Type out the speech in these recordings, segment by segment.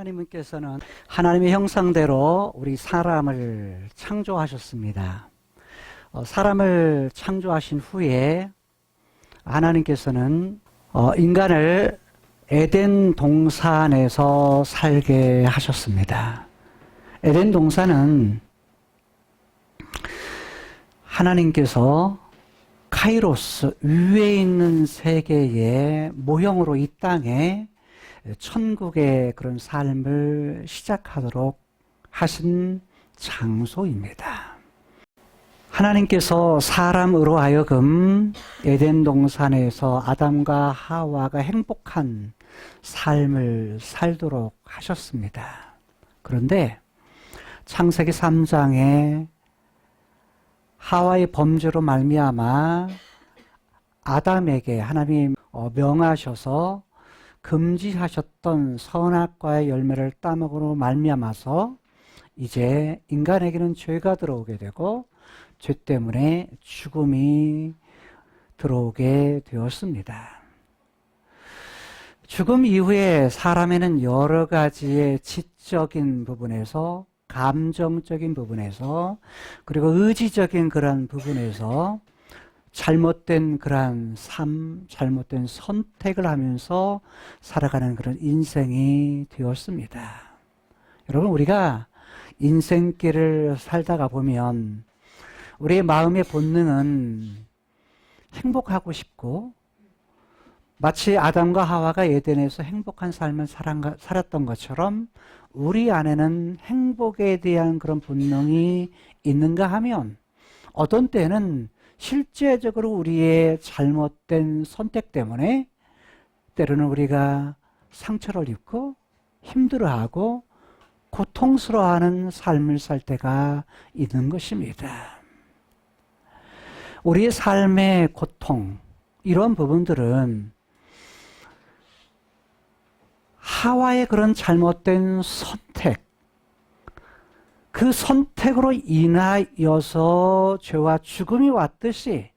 하나님께서는 하나님의 형상대로 우리 사람을 창조하셨습니다. 사람을 창조하신 후에 하나님께서는 인간을 에덴 동산에서 살게 하셨습니다. 에덴 동산은 하나님께서 카이로스 위에 있는 세계의 모형으로 이 땅에 천국의 그런 삶을 시작하도록 하신 장소입니다. 하나님께서 사람으로 하여금 에덴 동산에서 아담과 하와가 행복한 삶을 살도록 하셨습니다. 그런데 창세기 3장에 하와의 범죄로 말미암아 아담에게 하나님이 명하셔서 금지하셨던 선악과의 열매를 따먹으로 말미암아서 이제 인간에게는 죄가 들어오게 되고 죄 때문에 죽음이 들어오게 되었습니다. 죽음 이후에 사람에는 여러 가지의 지적인 부분에서, 감정적인 부분에서, 그리고 의지적인 그런 부분에서 잘못된 그러한 삶, 잘못된 선택을 하면서 살아가는 그런 인생이 되었습니다. 여러분, 우리가 인생길을 살다가 보면 우리의 마음의 본능은 행복하고 싶고, 마치 아담과 하와가 에덴에서 행복한 삶을 살았던 것처럼 우리 안에는 행복에 대한 그런 본능이 있는가 하면 어떤 때는 실제적으로 우리의 잘못된 선택 때문에 때로는 우리가 상처를 입고 힘들어하고 고통스러워하는 삶을 살 때가 있는 것입니다. 우리의 삶의 고통, 이런 부분들은 하와의 그런 잘못된 선택, 그 선택으로 인하여서 죄와 죽음이 왔듯이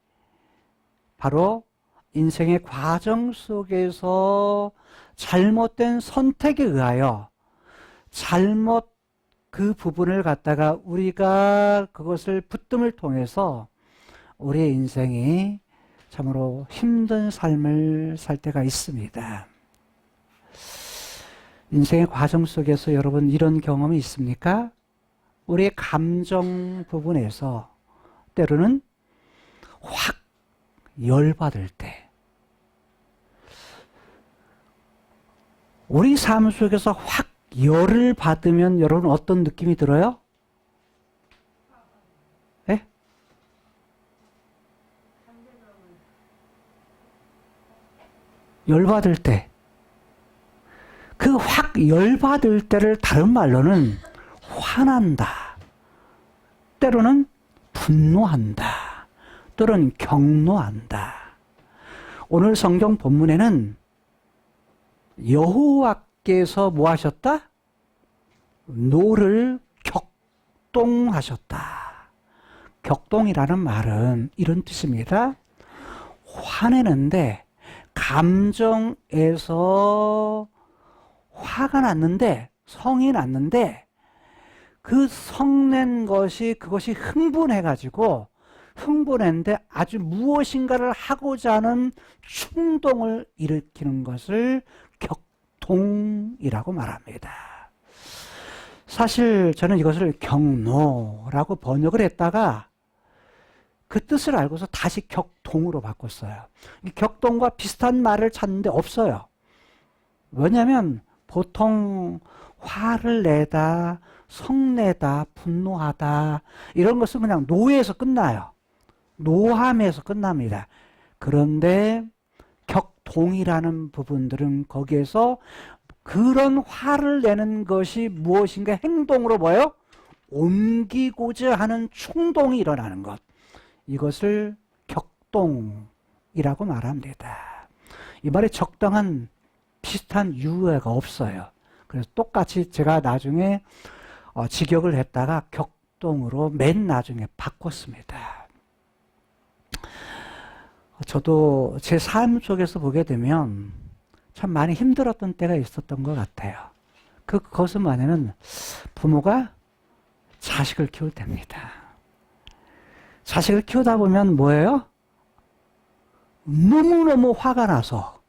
바로 인생의 과정 속에서 잘못된 선택에 의하여 그 부분을 갖다가 우리가 그것을 붙듦을 통해서 우리의 인생이 참으로 힘든 삶을 살 때가 있습니다. 인생의 과정 속에서 여러분 이런 경험이 있습니까? 우리의 감정 부분에서 때로는 확 열받을 때, 우리 삶 속에서 확 열을 받으면 여러분 어떤 느낌이 들어요? 네? 열받을 때, 그 확 열받을 때를 다른 말로는 화난다, 때로는 분노한다, 또는 격노한다. 오늘 성경 본문에는 여호와께서 뭐 하셨다? 노를 격동하셨다. 격동이라는 말은 이런 뜻입니다. 화내는데, 감정에서 화가 났는데, 성이 났는데, 그 성낸 것이, 그것이 흥분했는데 아주 무엇인가를 하고자 하는 충동을 일으키는 것을 격동이라고 말합니다. 사실 저는 이것을 격노라고 번역을 했다가 그 뜻을 알고서 다시 격동으로 바꿨어요. 격동과 비슷한 말을 찾는데 없어요. 왜냐하면 보통 화를 내다, 성내다, 분노하다, 이런 것은 그냥 노에서 끝나요. 노함에서 끝납니다. 그런데 격동이라는 부분들은 거기에서 그런 화를 내는 것이 무엇인가 행동으로 뭐예요? 옮기고자 하는 충동이 일어나는 것. 이것을 격동이라고 말합니다. 이 말에 적당한 비슷한 유해가 없어요. 그래서 똑같이 제가 나중에 직역을 했다가 격동으로 맨 나중에 바꿨습니다. 저도 제 삶 속에서 보게 되면 참 많이 힘들었던 때가 있었던 것 같아요. 그것은 뭐냐면 부모가 자식을 키울 때입니다. 자식을 키우다 보면 뭐예요? 너무너무 화가 나서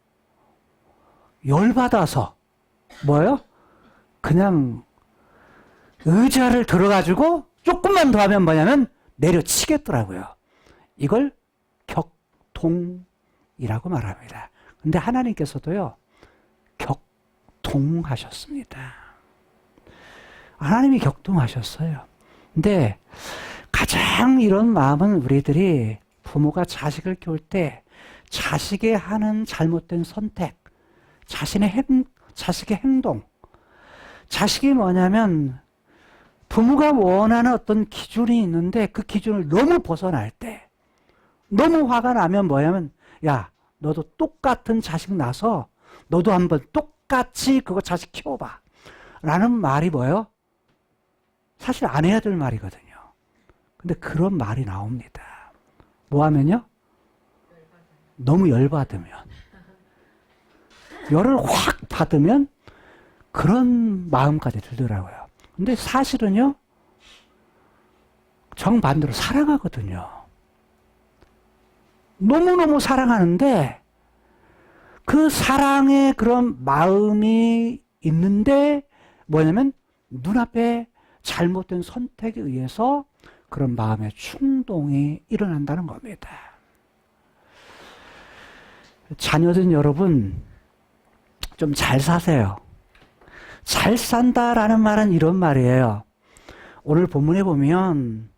열받아서 뭐예요? 그냥 의자를 들어가지고 조금만 더 하면 뭐냐면 내려치겠더라고요. 이걸 격동이라고 말합니다. 근데 하나님께서도요, 격동하셨습니다. 하나님이 격동하셨어요. 근데 가장 이런 마음은 우리들이 부모가 자식을 키울 때 자식이 하는 잘못된 선택, 자식의 행동, 자식이 뭐냐면 부모가 원하는 어떤 기준이 있는데 그 기준을 너무 벗어날 때, 너무 화가 나면 뭐냐면, 야, 너도 똑같은 자식 낳아서 너도 한번 똑같이 그거 자식 키워봐. 라는 말이 뭐예요? 사실 안 해야 될 말이거든요. 근데 그런 말이 나옵니다. 뭐 하면요? 너무 열받으면. 열을 확 받으면 그런 마음까지 들더라고요. 근데 사실은요, 정반대로 사랑하거든요. 너무너무 사랑하는데 그 사랑의 그런 마음이 있는데 뭐냐면 눈앞에 잘못된 선택에 의해서 그런 마음의 충동이 일어난다는 겁니다. 자녀들 여러분, 좀 잘 사세요. 잘 산다라는 말은 이런 말이에요. 오늘 본문에 보면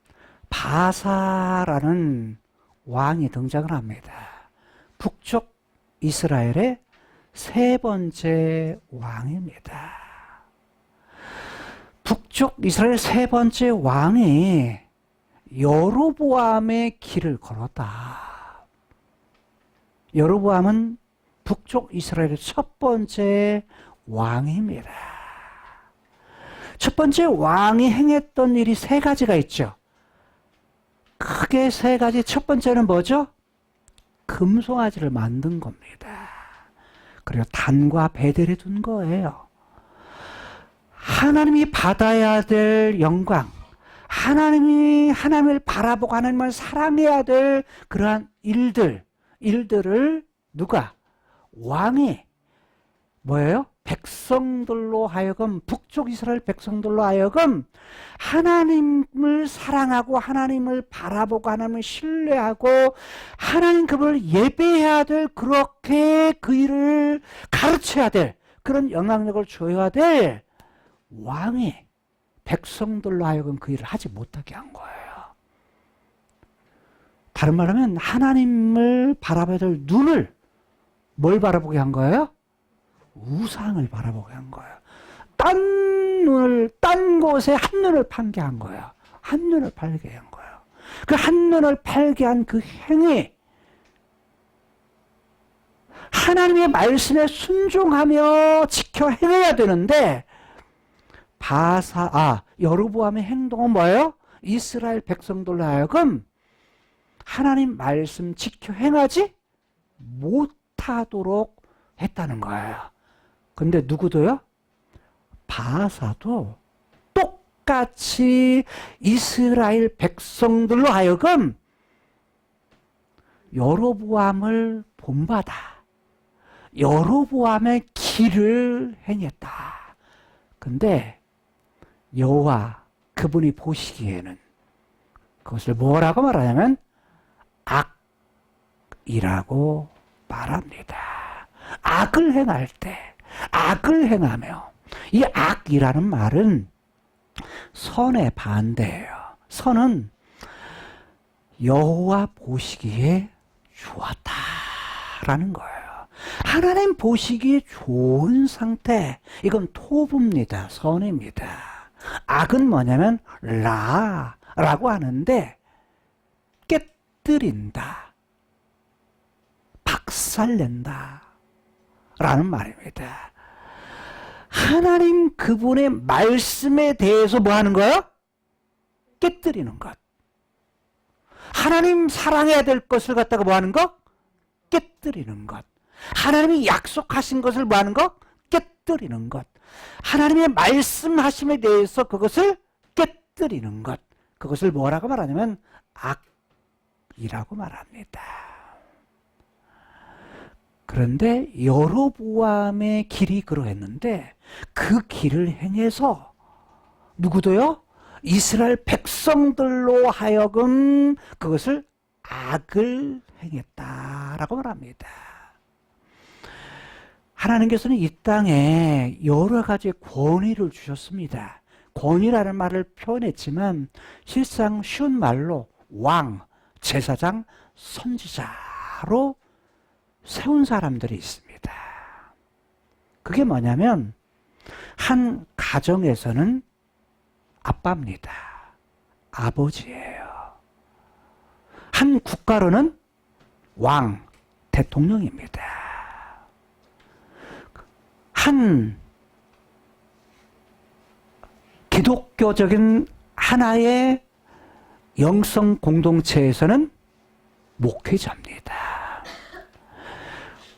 바사라는 왕이 등장을 합니다. 북쪽 이스라엘의 세 번째 왕입니다. 북쪽 이스라엘 세 번째 왕이 여로보암의 길을 걸었다. 여로보암은 북쪽 이스라엘의 첫 번째 왕입니다. 첫 번째 왕이 행했던 일이 세 가지가 있죠. 크게 세 가지. 첫 번째는 뭐죠? 금송아지를 만든 겁니다. 그리고 단과 베델을 둔 거예요. 하나님이 받아야 될 영광, 하나님을 바라보고 하나님을 사랑해야 될 그러한 일들을 누가? 왕이 뭐예요? 백성들로 하여금, 북쪽 이스라엘 백성들로 하여금 하나님을 사랑하고 하나님을 바라보고 하나님을 신뢰하고 하나님 그분을 예배해야 될, 그렇게 그 일을 가르쳐야 될, 그런 영향력을 줘야 될 왕이 백성들로 하여금 그 일을 하지 못하게 한 거예요. 다른 말하면 하나님을 바라봐야 될 눈을 뭘 바라보게 한 거예요? 우상을 바라보게 한 거예요. 딴 곳에 한눈을 팔게 한 거예요. 한눈을 팔게 한 거예요. 그 한눈을 팔게 한 그 행위, 하나님의 말씀에 순종하며 지켜 행해야 되는데, 여로보암의 행동은 뭐예요? 이스라엘 백성들로 하여금 하나님 말씀 지켜 행하지 못하도록 했다는 거예요. 근데 누구도요? 바사도 똑같이 이스라엘 백성들로 하여금 여로보암을 본받아 여로보암의 길을 행했다. 근데 여호와 그분이 보시기에는 그것을 뭐라고 말하냐면 악이라고 말합니다. 악을 행할 때, 악을 행하며, 이 악이라는 말은 선의 반대예요. 선은 여호와 보시기에 좋았다라는 거예요. 하나님 보시기에 좋은 상태, 이건 토부입니다. 선입니다. 악은 뭐냐면 라라고 하는데 깨뜨린다, 박살낸다 라는 말입니다. 하나님 그분의 말씀에 대해서 뭐 하는 거예요? 깨뜨리는 것. 하나님 사랑해야 될 것을 갖다가 뭐 하는 거? 깨뜨리는 것. 하나님이 약속하신 것을 뭐 하는 거? 깨뜨리는 것. 하나님의 말씀하심에 대해서 그것을 깨뜨리는 것, 그것을 뭐라고 말하냐면 악이라고 말합니다. 그런데 여로보암의 길이 그러했는데 그 길을 행해서 누구도요? 이스라엘 백성들로 하여금 그것을 악을 행했다라고 말합니다. 하나님께서는 이 땅에 여러 가지 권위를 주셨습니다. 권위라는 말을 표현했지만 실상 쉬운 말로 왕, 제사장, 선지자로 세운 사람들이 있습니다. 그게 뭐냐면 한 가정에서는 아빠입니다. 아버지예요. 한 국가로는 왕, 대통령입니다. 한 기독교적인 하나의 영성 공동체에서는 목회자입니다.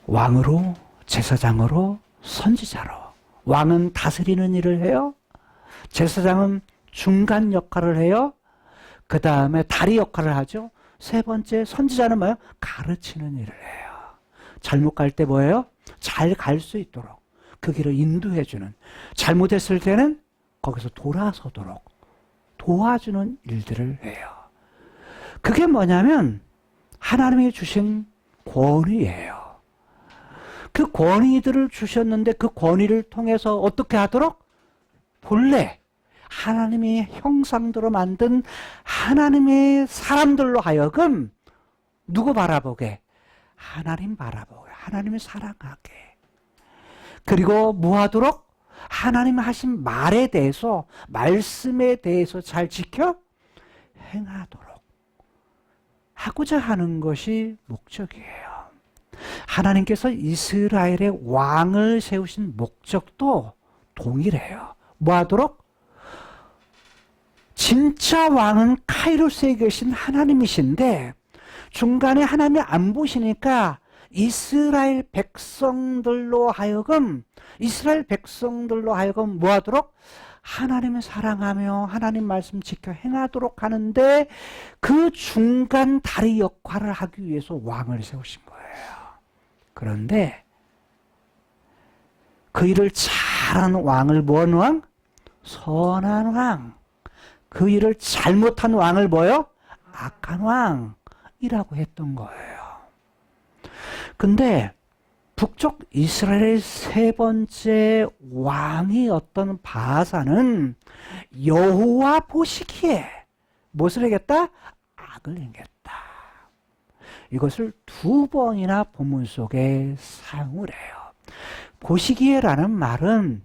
왕으로, 제사장으로, 선지자로. 왕은 다스리는 일을 해요. 제사장은 중간 역할을 해요. 그 다음에 다리 역할을 하죠. 세 번째 선지자는 뭐예요? 가르치는 일을 해요. 잘못 갈 때 뭐예요? 잘 갈 수 있도록 그 길을 인도해주는, 잘못했을 때는 거기서 돌아서도록 도와주는 일들을 해요. 그게 뭐냐면 하나님이 주신 권위예요. 그 권위들을 주셨는데 그 권위를 통해서 어떻게 하도록? 본래 하나님의 형상대로 만든 하나님의 사람들로 하여금 누구 바라보게? 하나님 바라보게, 하나님을 사랑하게. 그리고 뭐 하도록? 하나님 하신 말에 대해서, 말씀에 대해서 잘 지켜 행하도록 하고자 하는 것이 목적이에요. 하나님께서 이스라엘의 왕을 세우신 목적도 동일해요. 뭐 하도록? 진짜 왕은 카이로스에 계신 하나님이신데 중간에 하나님이 안 보시니까 이스라엘 백성들로 하여금 뭐 하도록? 하나님을 사랑하며 하나님 말씀 지켜 행하도록 하는데 그 중간 다리 역할을 하기 위해서 왕을 세우신 거예요. 그런데 그 일을 잘하는 왕을 뭐한 왕? 선한 왕. 그 일을 잘못한 왕을 뭐요? 악한 왕이라고 했던 거예요. 근데 북쪽 이스라엘의 세 번째 왕이었던 바사는 여호와 보시기에 무엇을 행했다? 악을 행했다. 이것을 두 번이나 본문 속에 사용을 해요. 보시기에라는 말은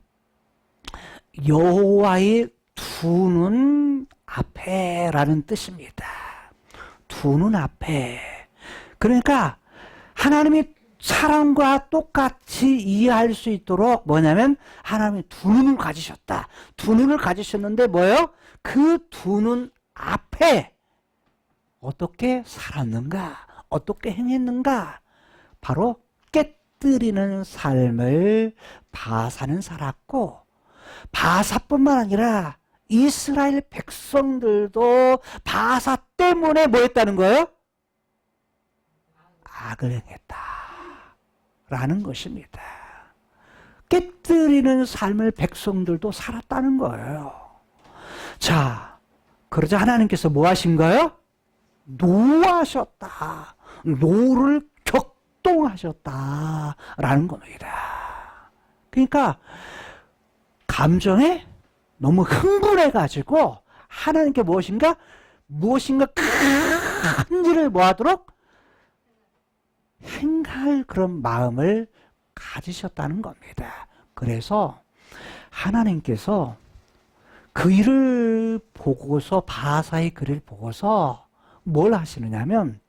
여호와의 두 눈 앞에라는 뜻입니다. 두 눈 앞에. 그러니까 하나님이 사람과 똑같이 이해할 수 있도록 뭐냐면 하나님이 두 눈을 가지셨다. 두 눈을 가지셨는데 뭐예요? 그 두 눈 앞에 어떻게 살았는가? 어떻게 행했는가? 바로 깨뜨리는 삶을 바사는 살았고 바사뿐만 아니라 이스라엘 백성들도 바사 때문에 뭐 했다는 거예요? 악을 행했다 라는 것입니다. 깨뜨리는 삶을 백성들도 살았다는 거예요. 자, 그러자 하나님께서 뭐 하신 거예요? 노하셨다. 노를 격동하셨다 라는 겁니다. 그러니까 감정에 너무 흥분해가지고 하나님께 무엇인가 큰 일을 뭐 하도록? 행할 그런 마음을 가지셨다는 겁니다. 그래서 하나님께서 그 일을 보고서 바사의 글을 보고서 뭘 하시느냐면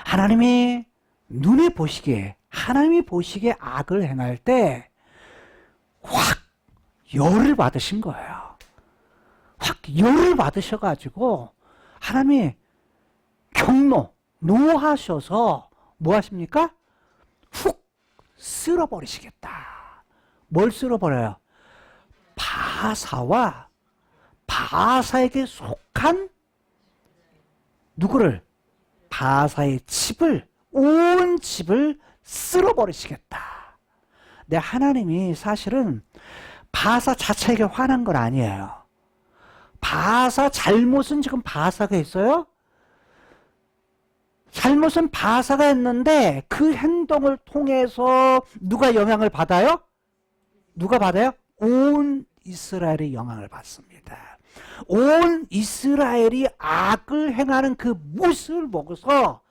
하나님이 눈에 보시기에 하나님이 보시기에 악을 행할 때 확 열을 받으신 거예요. 확 열을 받으셔가지고 하나님이 노하셔서 뭐 하십니까? 훅 쓸어버리시겠다. 뭘 쓸어버려요? 바사와 바사에게 속한 누구를? 바사의 집을, 온 집을 쓸어버리시겠다. 네, 하나님이 사실은 바사 자체에게 화난 건 아니에요. 바사 잘못은 지금 바사가 했어요? 잘못은 바사가 했는데 그 행동을 통해서 누가 영향을 받아요? 누가 받아요? 온 이스라엘이 영향을 받습니다. 온 이스라엘이 악을 행하는 그 모습을 보고서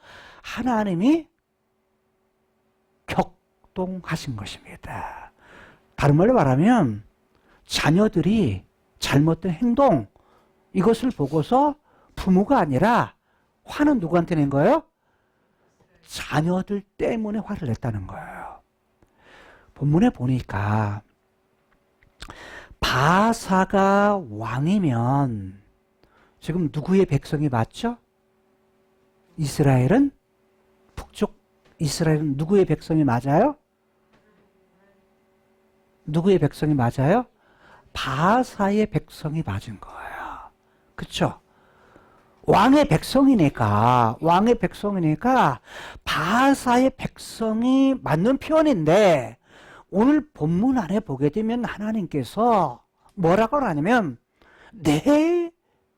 하나님이 격동하신 것입니다. 다른 말로 말하면 자녀들이 잘못된 행동, 이것을 보고서 부모가 아니라 화는 누구한테 낸 거예요? 자녀들 때문에 화를 냈다는 거예요. 본문에 보니까 바사가 왕이면 지금 누구의 백성이 맞죠? 이스라엘은? 북쪽 이스라엘은 누구의 백성이 맞아요? 누구의 백성이 맞아요? 바사의 백성이 맞은 거예요. 그쵸? 왕의 백성이니까 바사의 백성이 맞는 표현인데 오늘 본문 안에 보게 되면 하나님께서 뭐라고 하냐면 내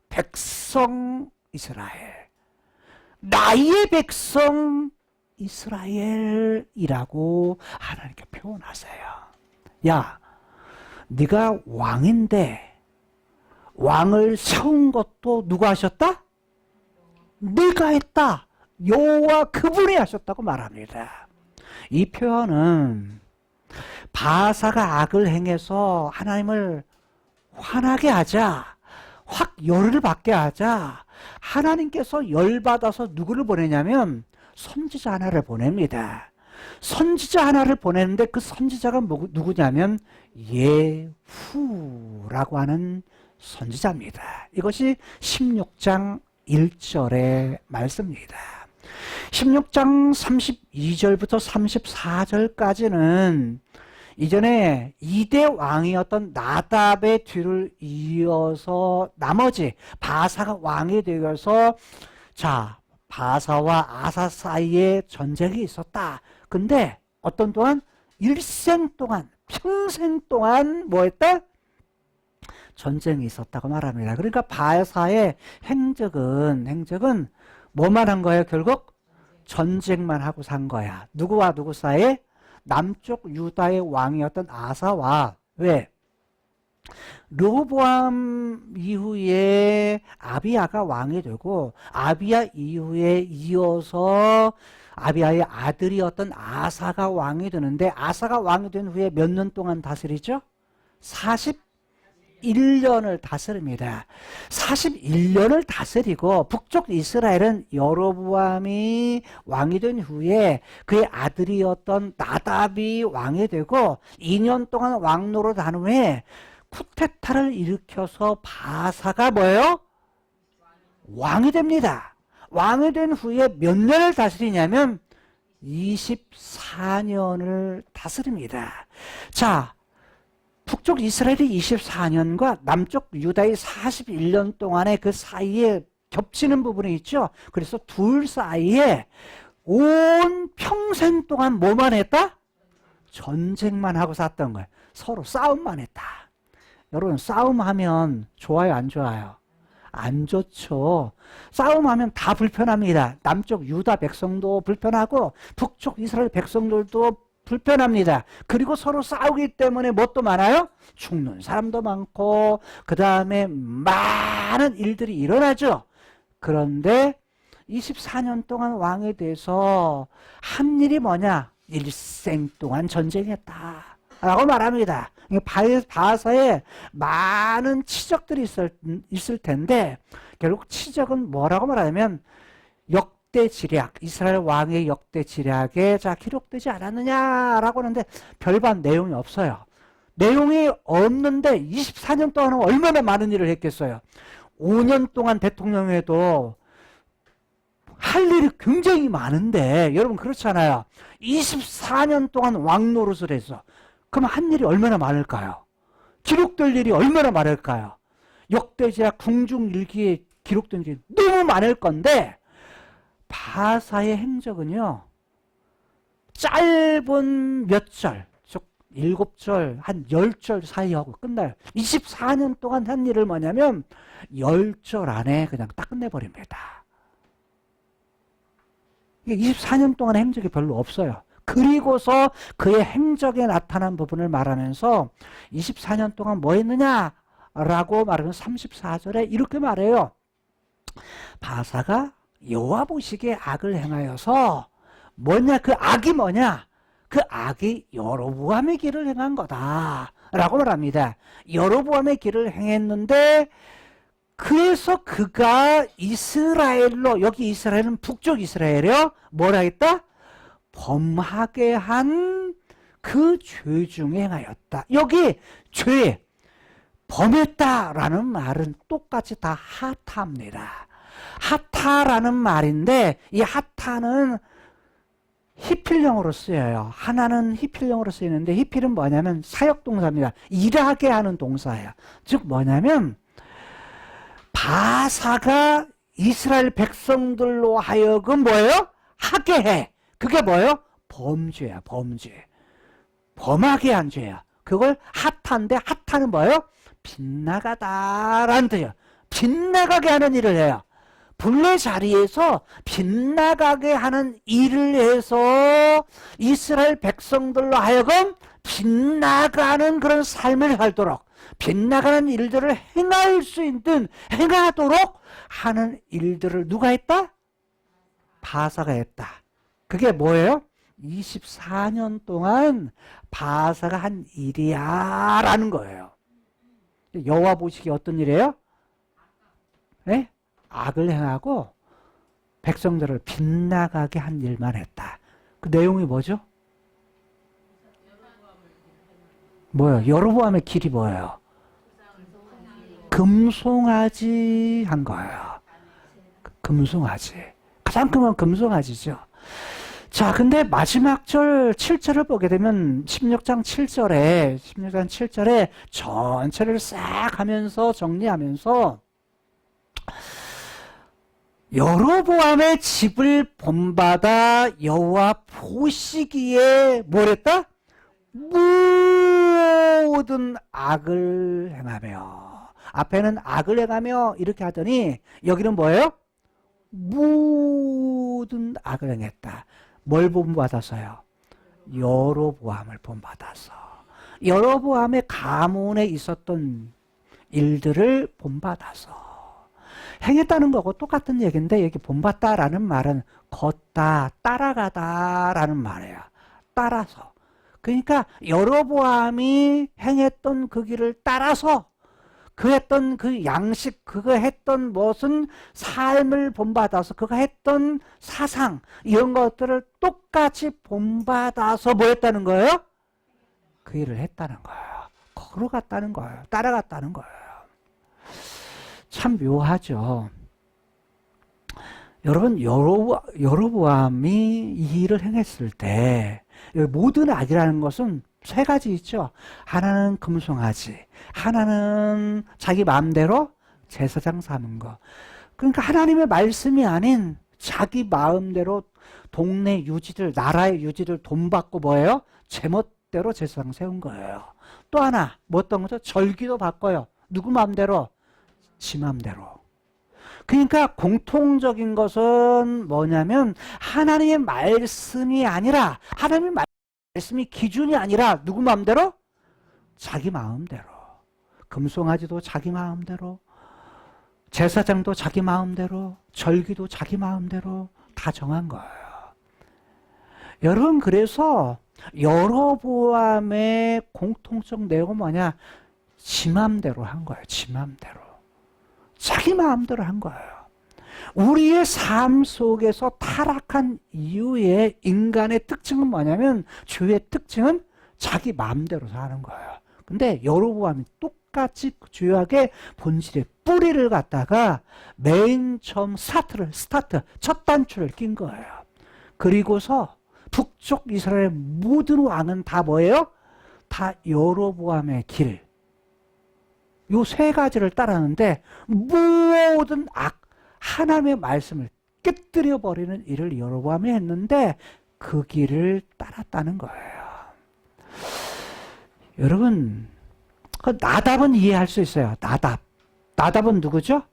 백성 이스라엘, 나의 백성 이스라엘이라고 하나님께 표현하세요. 야, 네가 왕인데 왕을 세운 것도 누가 하셨다? 네가 했다. 여호와 그분이 하셨다고 말합니다. 이 표현은 바사가 악을 행해서 하나님을 화나게 하자, 확 열을 받게 하자, 하나님께서 열받아서 누구를 보내냐면 선지자 하나를 보냅니다. 선지자 하나를 보냈는데 그 선지자가 누구냐면 예후라고 하는 선지자입니다. 이것이 16장 1절의 말씀입니다. 16장 32절부터 34절까지는 이전에 2대 왕이었던 나답의 뒤를 이어서 나머지 바사가 왕이 되어서 자, 바사와 아사 사이에 전쟁이 있었다. 근데 어떤 동안 일생 동안 평생 동안 뭐 했다? 전쟁이 있었다고 말합니다. 그러니까 바사의 행적은 뭐만 한 거예요? 결국 전쟁만 하고 산 거야. 누구와 누구 사이에? 남쪽 유다의 왕이었던 아사와 왜? 르호보암 이후에 아비야가 왕이 되고 아비야 이후에 이어서 아비야의 아들이었던 아사가 왕이 되는데 아사가 왕이 된 후에 몇 년 동안 다스리죠? 41년을 다스립니다. 41년을 다스리고 북쪽 이스라엘은 여로보암이 왕이 된 후에 그의 아들이었던 나답이 왕이 되고 2년 동안 왕노릇 한 후에 쿠데타를 일으켜서 바사가 뭐예요? 왕이 됩니다. 왕이 된 후에 몇 년을 다스리냐면 24년을 다스립니다. 자, 북쪽 이스라엘이 24년과 남쪽 유다의 41년 동안의 그 사이에 겹치는 부분이 있죠. 그래서 둘 사이에 온 평생 동안 뭐만 했다? 전쟁만 하고 살았던 거예요. 서로 싸움만 했다. 여러분, 싸움하면 좋아요, 안 좋아요? 안 좋죠. 싸움하면 다 불편합니다. 남쪽 유다 백성도 불편하고 북쪽 이스라엘 백성들도 불편합니다. 그리고 서로 싸우기 때문에 뭣도 많아요? 죽는 사람도 많고 그 다음에 많은 일들이 일어나죠. 그런데 24년 동안 왕에 대해서 한 일이 뭐냐? 일생 동안 전쟁했다 라고 말합니다. 바사에 많은 치적들이 있을 텐데 결국 치적은 뭐라고 말하냐면 역대 지략, 이스라엘 왕의 역대 지략에 자 기록되지 않았느냐라고 하는데 별반 내용이 없어요. 내용이 없는데 24년 동안은 얼마나 많은 일을 했겠어요. 5년 동안 대통령에도 할 일이 굉장히 많은데 여러분 그렇잖아요. 24년 동안 왕 노릇을 해서 그럼 한 일이 얼마나 많을까요? 기록될 일이 얼마나 많을까요? 역대지와 궁중일기에 기록된 게 너무 많을 건데 바사의 행적은요, 짧은 몇 절, 즉 7절, 한 10절 사이하고 끝나요. 24년 동안 한 일을 뭐냐면 10절 안에 그냥 딱 끝내버립니다. 24년 동안 행적이 별로 없어요. 그리고서 그의 행적에 나타난 부분을 말하면서 24년 동안 뭐 했느냐? 라고 말하면 34절에 이렇게 말해요. 바사가 여호와 보시기에 악을 행하여서 뭐냐? 그 악이 뭐냐? 그 악이 여로보암의 길을 행한 거다 라고 말합니다. 여로보암의 길을 행했는데 그래서 그가 이스라엘로, 여기 이스라엘은 북쪽 이스라엘이요, 뭐라 했다? 범하게 한 그 죄 중에 행하였다. 여기 죄, 범했다라는 말은 똑같이 다 하타입니다. 하타라는 말인데 이 하타는 히필령으로 쓰여요. 하나는 히필령으로 쓰이는데 히필은 뭐냐면 사역동사입니다. 일하게 하는 동사예요. 즉 뭐냐면 바사가 이스라엘 백성들로 하여금 뭐예요? 하게 해. 그게 뭐예요? 범죄야, 범죄. 범하게 한 죄야. 그걸 하타인데 하타는 뭐예요? 빗나가다라는 뜻이에요. 빗나가게 하는 일을 해요. 본래 자리에서 빗나가게 하는 일을 해서 이스라엘 백성들로 하여금 빗나가는 그런 삶을 살도록, 빗나가는 일들을 행할 수 있는, 행하도록 하는 일들을 누가 했다? 바사가 했다. 그게 뭐예요? 24년 동안 바사가 한 일이야 라는 거예요. 여호와 보시기에 어떤 일이에요? 네? 악을 행하고 백성들을 빗나가게 한 일만 했다. 그 내용이 뭐죠? 뭐예요? 여로보암의 길이 뭐예요? 금송아지 한 거예요. 금송아지. 가장 큰 건 금송아지죠. 자, 근데 마지막 절 7절을 보게 되면 16장 7절에 전체를 싹 하면서 정리하면서 여로보암의 집을 본받아 여호와 보시기에 뭐랬다? 모든 악을 행하며, 앞에는 악을 행하며 이렇게 하더니 여기는 뭐예요? 모든 악을 행했다. 뭘 본받아서요? 여로보암을 본받아서. 여로보암의 가문에 있었던 일들을 본받아서 행했다는 거고 똑같은 얘기인데, 여기 본받다라는 말은 걷다, 따라가다라는 말이에요. 따라서. 그러니까 여로보암이 행했던 그 길을 따라서 그 했던 그 양식, 그거 했던 무슨 삶을 본받아서 그거 했던 사상, 이런 것들을 똑같이 본받아서 뭐 했다는 거예요? 그 일을 했다는 거예요. 걸어갔다는 거예요. 따라갔다는 거예요. 참 묘하죠. 여러분, 여로보암이 이 일을 행했을 때 모든 악이라는 것은 세 가지 있죠. 하나는 금송아지, 하나는 자기 마음대로 제사장 삼은 거. 그러니까 하나님의 말씀이 아닌 자기 마음대로 동네 유지들, 나라의 유지들 돈 받고 뭐예요? 제멋대로 제사장 세운 거예요. 또 하나 뭐 어떤 거죠? 절기도 바꿔요. 누구 마음대로? 지 마음대로. 그러니까 공통적인 것은 뭐냐면 하나님의 말씀이 아니라, 하나님의 말씀이 기준이 아니라 누구 마음대로? 자기 마음대로. 금송아지도 자기 마음대로, 제사장도 자기 마음대로, 절기도 자기 마음대로 다 정한 거예요. 여러분, 그래서 여로보암의 공통적 내용은 뭐냐? 지 마음대로 한 거예요. 지 마음대로. 자기 마음대로 한 거예요. 우리의 삶 속에서 타락한 이후에 인간의 특징은 뭐냐면, 죄의 특징은 자기 마음대로 사는 거예요. 근데 여로보암이 똑같이 죄악의 본질의 뿌리를 갖다가 맨 처음 스타트, 첫 단추를 낀 거예요. 그리고서 북쪽 이스라엘 모든 왕은 다 뭐예요? 다 여로보암의 길, 요 세 가지를 따랐는데 모든 하나님의 말씀을 깨뜨려 버리는 일을 여로보암이 했는데 그 길을 따랐다는 거예요. 여러분, 그 나답은 이해할 수 있어요. 나답은 누구죠?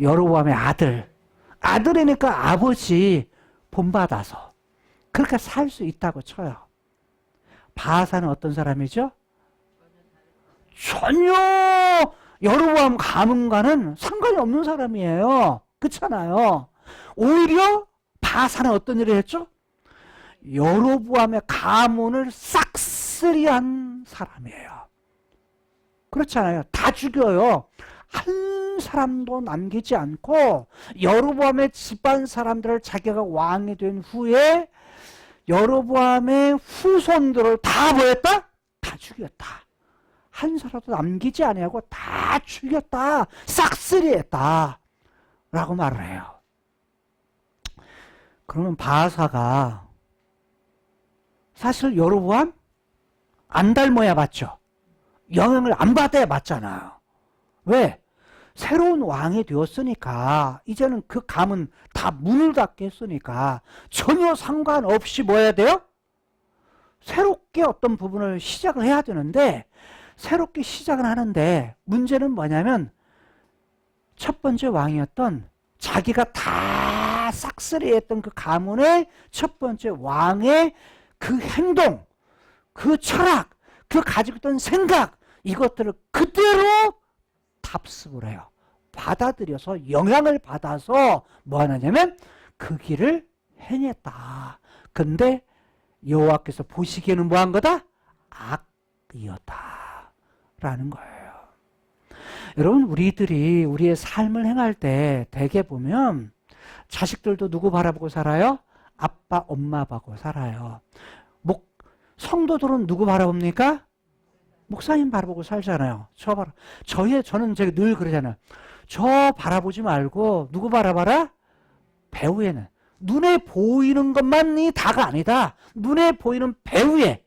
여로보암의 아들. 아들이니까 아버지 본받아서 그렇게 살 수 있다고 쳐요. 바하사는 어떤 사람이죠? 전혀 여로보암 가문과는 상관이 없는 사람이에요. 그렇잖아요. 오히려 바하사는 어떤 일을 했죠? 여로보암의 가문을 싹쓸이한 사람이에요. 그렇잖아요. 다 죽여요. 한 사람도 남기지 않고 여로보암의 집안 사람들을 자기가 왕이 된 후에 여로보암의 후손들을 다 뭐했다? 다 죽였다. 한 사람도 남기지 아니하고 다 죽였다. 싹쓸이했다. 라고 말을 해요. 그러면 바하사가 사실 여로보암 안 닮아야 맞죠? 영향을 안 받아야 맞잖아요. 왜? 새로운 왕이 되었으니까 이제는 그 가문 다 문을 닫게 했으니까 전혀 상관없이 뭐 해야 돼요? 새롭게 어떤 부분을 시작을 해야 되는데 새롭게 시작을 하는데 문제는 뭐냐면 첫 번째 왕이었던 자기가 다 싹쓸이했던 그 가문의 첫 번째 왕의 그 행동, 그 철학, 그 가지고 있던 생각 이것들을 그대로 답습을 해요. 받아들여서 영향을 받아서 뭐 하느냐면 그 길을 행했다. 근데 여호와께서 보시기에는 뭐 한 거다? 악이었다. 라는 거예요. 여러분 우리들이 우리의 삶을 행할 때 대개 보면 자식들도 누구 바라보고 살아요? 아빠, 엄마 보고 살아요. 성도들은 누구 바라봅니까? 목사님 바라보고 살잖아요. 저는 제가 늘 그러잖아요. 저 바라보지 말고 누구 바라봐라? 배후에는 눈에 보이는 것만이 다가 아니다. 눈에 보이는 배후에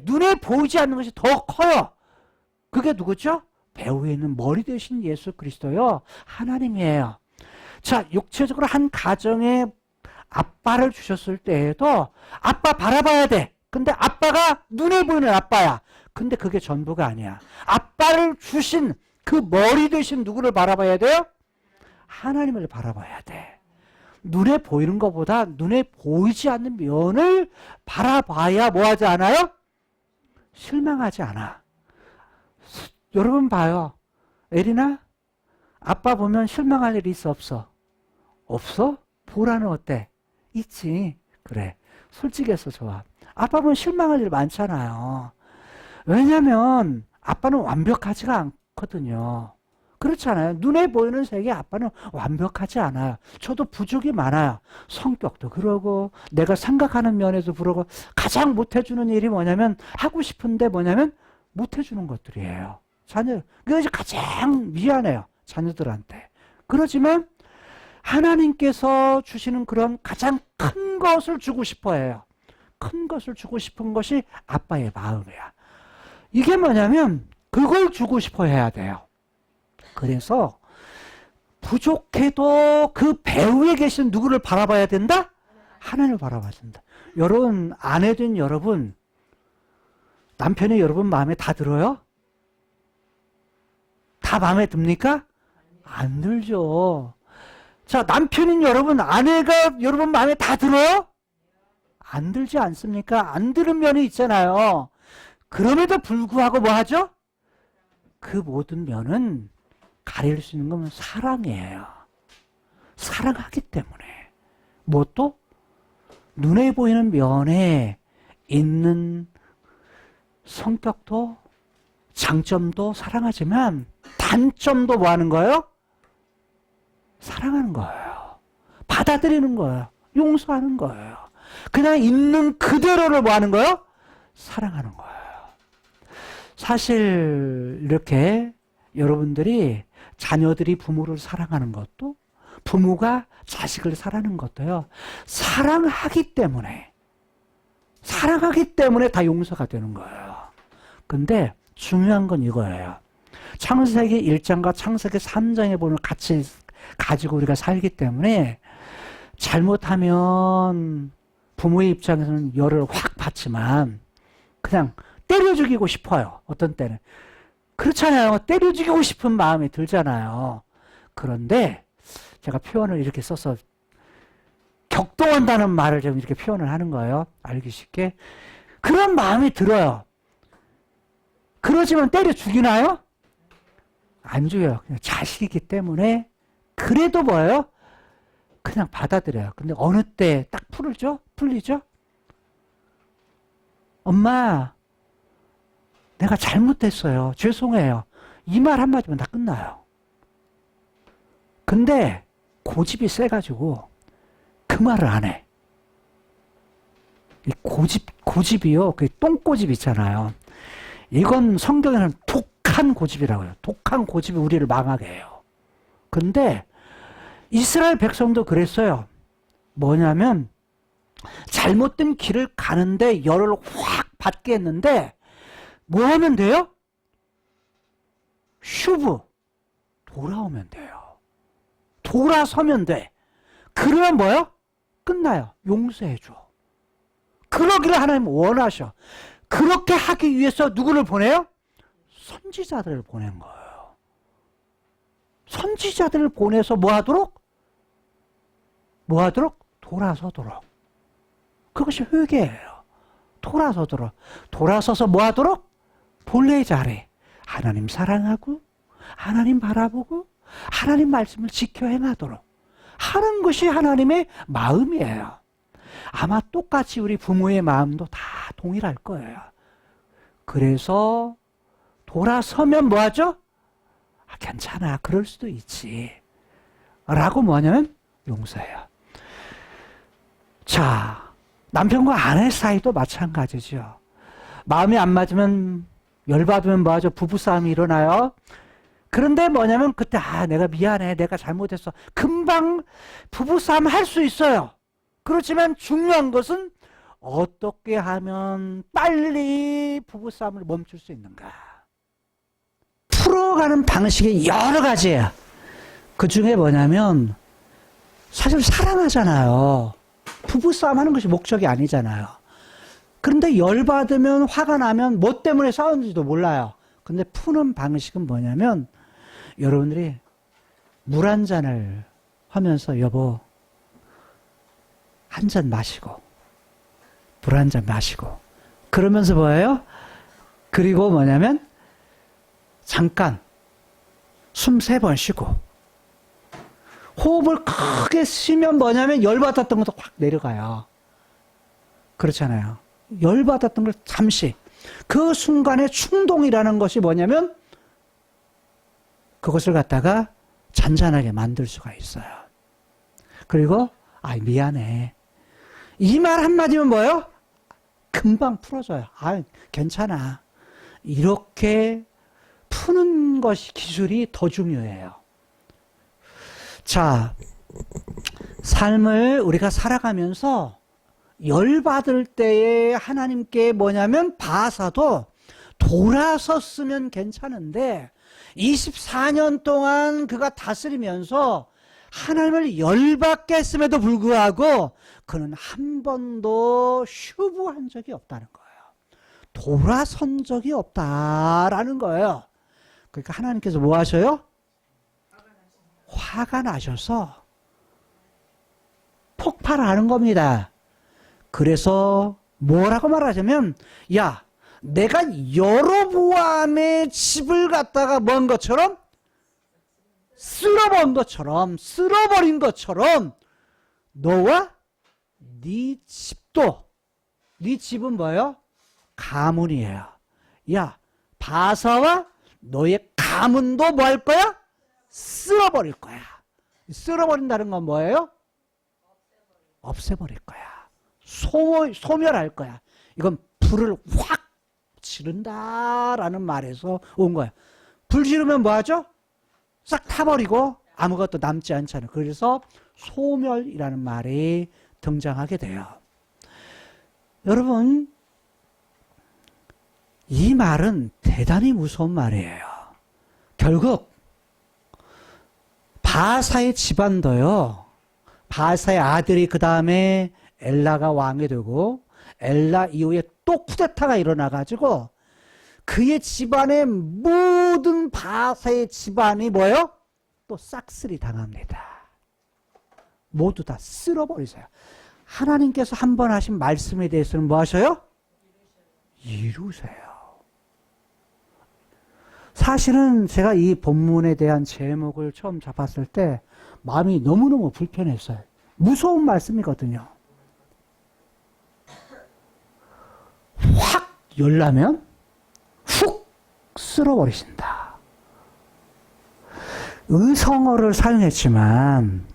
눈에 보이지 않는 것이 더 커요. 그게 누구죠? 배후에 있는 머리 되신 예수 그리스도요. 하나님이에요. 자, 육체적으로 한 가정에 아빠를 주셨을 때에도 아빠 바라봐야 돼. 근데 아빠가 눈에 보이는 아빠야. 근데 그게 전부가 아니야. 아빠를 주신 그 머리 되신 누구를 바라봐야 돼요? 하나님을 바라봐야 돼. 눈에 보이는 것보다 눈에 보이지 않는 면을 바라봐야 뭐하지 않아요? 실망하지 않아. 여러분 봐요. 에리나? 아빠 보면 실망할 일이 있어 없어? 없어? 보라는 어때? 있지. 그래. 솔직해서 좋아. 아빠 보면 실망할 일 많잖아요. 왜냐면 아빠는 완벽하지가 않거든요. 그렇잖아요. 눈에 보이는 세계 아빠는 완벽하지 않아요. 저도 부족이 많아요. 성격도 그러고 내가 생각하는 면에서 그러고 가장 못해주는 일이 뭐냐면 하고 싶은데 뭐냐면 못해주는 것들이에요. 그래서 가장 미안해요. 자녀들한테. 그렇지만 하나님께서 주시는 그런 가장 큰 것을 주고 싶어 해요. 큰 것을 주고 싶은 것이 아빠의 마음이야. 이게 뭐냐면 그걸 주고 싶어 해야 돼요. 그래서 부족해도 그 배후에 계신 누구를 바라봐야 된다? 하나님을 바라봐야 된다. 여러분, 아내된 여러분, 남편이 여러분 마음에 다 들어요? 다 마음에 듭니까? 안 들죠. 자, 남편인 여러분, 아내가 여러분 마음에 다 들어요? 안 들지 않습니까? 안 들은 면이 있잖아요. 그럼에도 불구하고 뭐 하죠? 그 모든 면은 가릴 수 있는 건 사랑이에요. 사랑하기 때문에. 무엇도 눈에 보이는 면에 있는 성격도 장점도 사랑하지만 단점도 뭐 하는 거예요? 사랑하는 거예요. 받아들이는 거예요. 용서하는 거예요. 그냥 있는 그대로를 뭐 하는 거예요? 사랑하는 거예요. 사실 이렇게 여러분들이 자녀들이 부모를 사랑하는 것도 부모가 자식을 사랑하는 것도요. 사랑하기 때문에 사랑하기 때문에 다 용서가 되는 거예요. 근데 중요한 건 이거예요. 창세기 1장과 창세기 3장의 본을 같이 가지고 우리가 살기 때문에 잘못하면 부모의 입장에서는 열을 확 받지만 그냥 때려 죽이고 싶어요. 어떤 때는. 그렇잖아요. 때려 죽이고 싶은 마음이 들잖아요. 그런데 제가 표현을 이렇게 써서 격동한다는 말을 좀 이렇게 표현을 하는 거예요. 알기 쉽게. 그런 마음이 들어요. 그러지만 때려 죽이나요? 안 죽여요. 그냥 자식이기 때문에 그래도 뭐예요? 그냥 받아들여요. 근데 어느 때 딱 풀리죠? 엄마, 내가 잘못했어요. 죄송해요. 이 말 한마디면 다 끝나요. 근데 고집이 세가지고 그 말을 안 해. 이 고집이요. 그 똥고집 있잖아요. 이건 성경에는 독한 고집이라고 해요. 독한 고집이 우리를 망하게 해요. 근데 이스라엘 백성도 그랬어요. 뭐냐면 잘못된 길을 가는데 열을 확 받게 했는데 뭐 하면 돼요? 슈브 돌아오면 돼요. 돌아서면 돼. 그러면 뭐요? 끝나요. 용서해줘. 그러기를 하나님 원하셔. 그렇게 하기 위해서 누구를 보내요? 선지자들을 보낸 거예요. 선지자들을 보내서 뭐 하도록? 돌아서도록. 그것이 회개예요. 돌아서서 뭐 하도록? 본래의 자리. 하나님 사랑하고 하나님 바라보고 하나님 말씀을 지켜 행하도록 하는 것이 하나님의 마음이에요. 아마 똑같이 우리 부모의 마음도 다 동일할 거예요. 그래서 돌아서면 뭐하죠? 괜찮아, 그럴 수도 있지 라고 뭐냐면 용서해요. 자, 남편과 아내 사이도 마찬가지죠. 마음이 안 맞으면 열받으면 뭐하죠? 부부싸움이 일어나요. 그런데 뭐냐면 그때 내가 미안해, 내가 잘못했어. 금방 부부싸움 할 수 있어요. 그렇지만 중요한 것은 어떻게 하면 빨리 부부싸움을 멈출 수 있는가. 풀어가는 방식이 여러 가지예요. 그 중에 뭐냐면 사실 사랑하잖아요. 부부싸움 하는 것이 목적이 아니잖아요. 그런데 열받으면 화가 나면 뭐 때문에 싸웠는지도 몰라요. 근데 푸는 방식은 뭐냐면 여러분들이 물 한 잔을 하면서 여보 한 잔 마시고 물 한 잔 마시고 그러면서 뭐예요? 그리고 뭐냐면 잠깐 숨 3번 쉬고 호흡을 크게 쉬면 뭐냐면 열받았던 것도 확 내려가요. 그렇잖아요. 열받았던 걸 잠시 그 순간의 충동이라는 것이 뭐냐면 그것을 갖다가 잔잔하게 만들 수가 있어요. 그리고 미안해. 이 말 한마디면 뭐예요? 금방 풀어져요. 괜찮아. 이렇게 푸는 것이 기술이 더 중요해요. 자, 삶을 우리가 살아가면서 열받을 때에 하나님께 뭐냐면 봐서도 돌아섰으면 괜찮은데 24년 동안 그가 다스리면서 하나님을 열받게 했음에도 불구하고 그는 한 번도 슈브한 적이 없다는 거예요. 돌아선 적이 없다라는 거예요. 그러니까 하나님께서 뭐 하셔요? 화가 나셔서 폭발하는 겁니다. 그래서 뭐라고 말하자면 야, 내가 여로보암의 집을 갖다가 뭔 것처럼 쓸어버린 것처럼 너와 네 집도, 네 집은 뭐예요? 가문이에요. 야, 바사와 너의 가문도 뭐 할 거야? 쓸어버릴 거야. 쓸어버린다는 건 뭐예요? 없애버릴 거야. 소멸할 거야. 이건 불을 확 지른다라는 말에서 온 거야. 불 지르면 뭐 하죠? 싹 타버리고 아무것도 남지 않잖아요. 그래서 소멸이라는 말이 등장하게 돼요. 여러분, 이 말은 대단히 무서운 말이에요. 결국 바사의 집안도요, 바사의 아들이 그 다음에 엘라가 왕이 되고 엘라 이후에 또 쿠데타가 일어나가지고 그의 집안의 모든 바사의 집안이 뭐예요? 또 싹쓸이 당합니다. 모두 다 쓸어버리세요. 하나님께서 한 번 하신 말씀에 대해서는 뭐 하셔요? 이루세요. 사실은 제가 이 본문에 대한 제목을 처음 잡았을 때 마음이 너무너무 불편했어요. 무서운 말씀이거든요. 확 열라면 훅 쓸어버리신다. 의성어를 사용했지만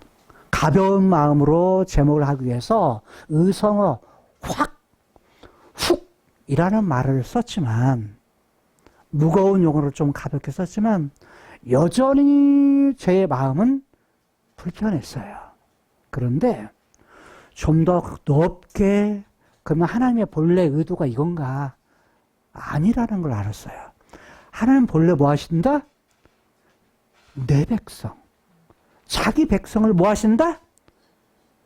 가벼운 마음으로 제목을 하기 위해서 의성어 확, 훅 이라는 말을 썼지만 무거운 용어를 좀 가볍게 썼지만 여전히 제 마음은 불편했어요. 그런데 좀 더 높게 그러면 하나님의 본래 의도가 이건가? 아니라는 걸 알았어요. 하나님 본래 뭐 하신다? 내 백성. 자기 백성을 뭐 하신다?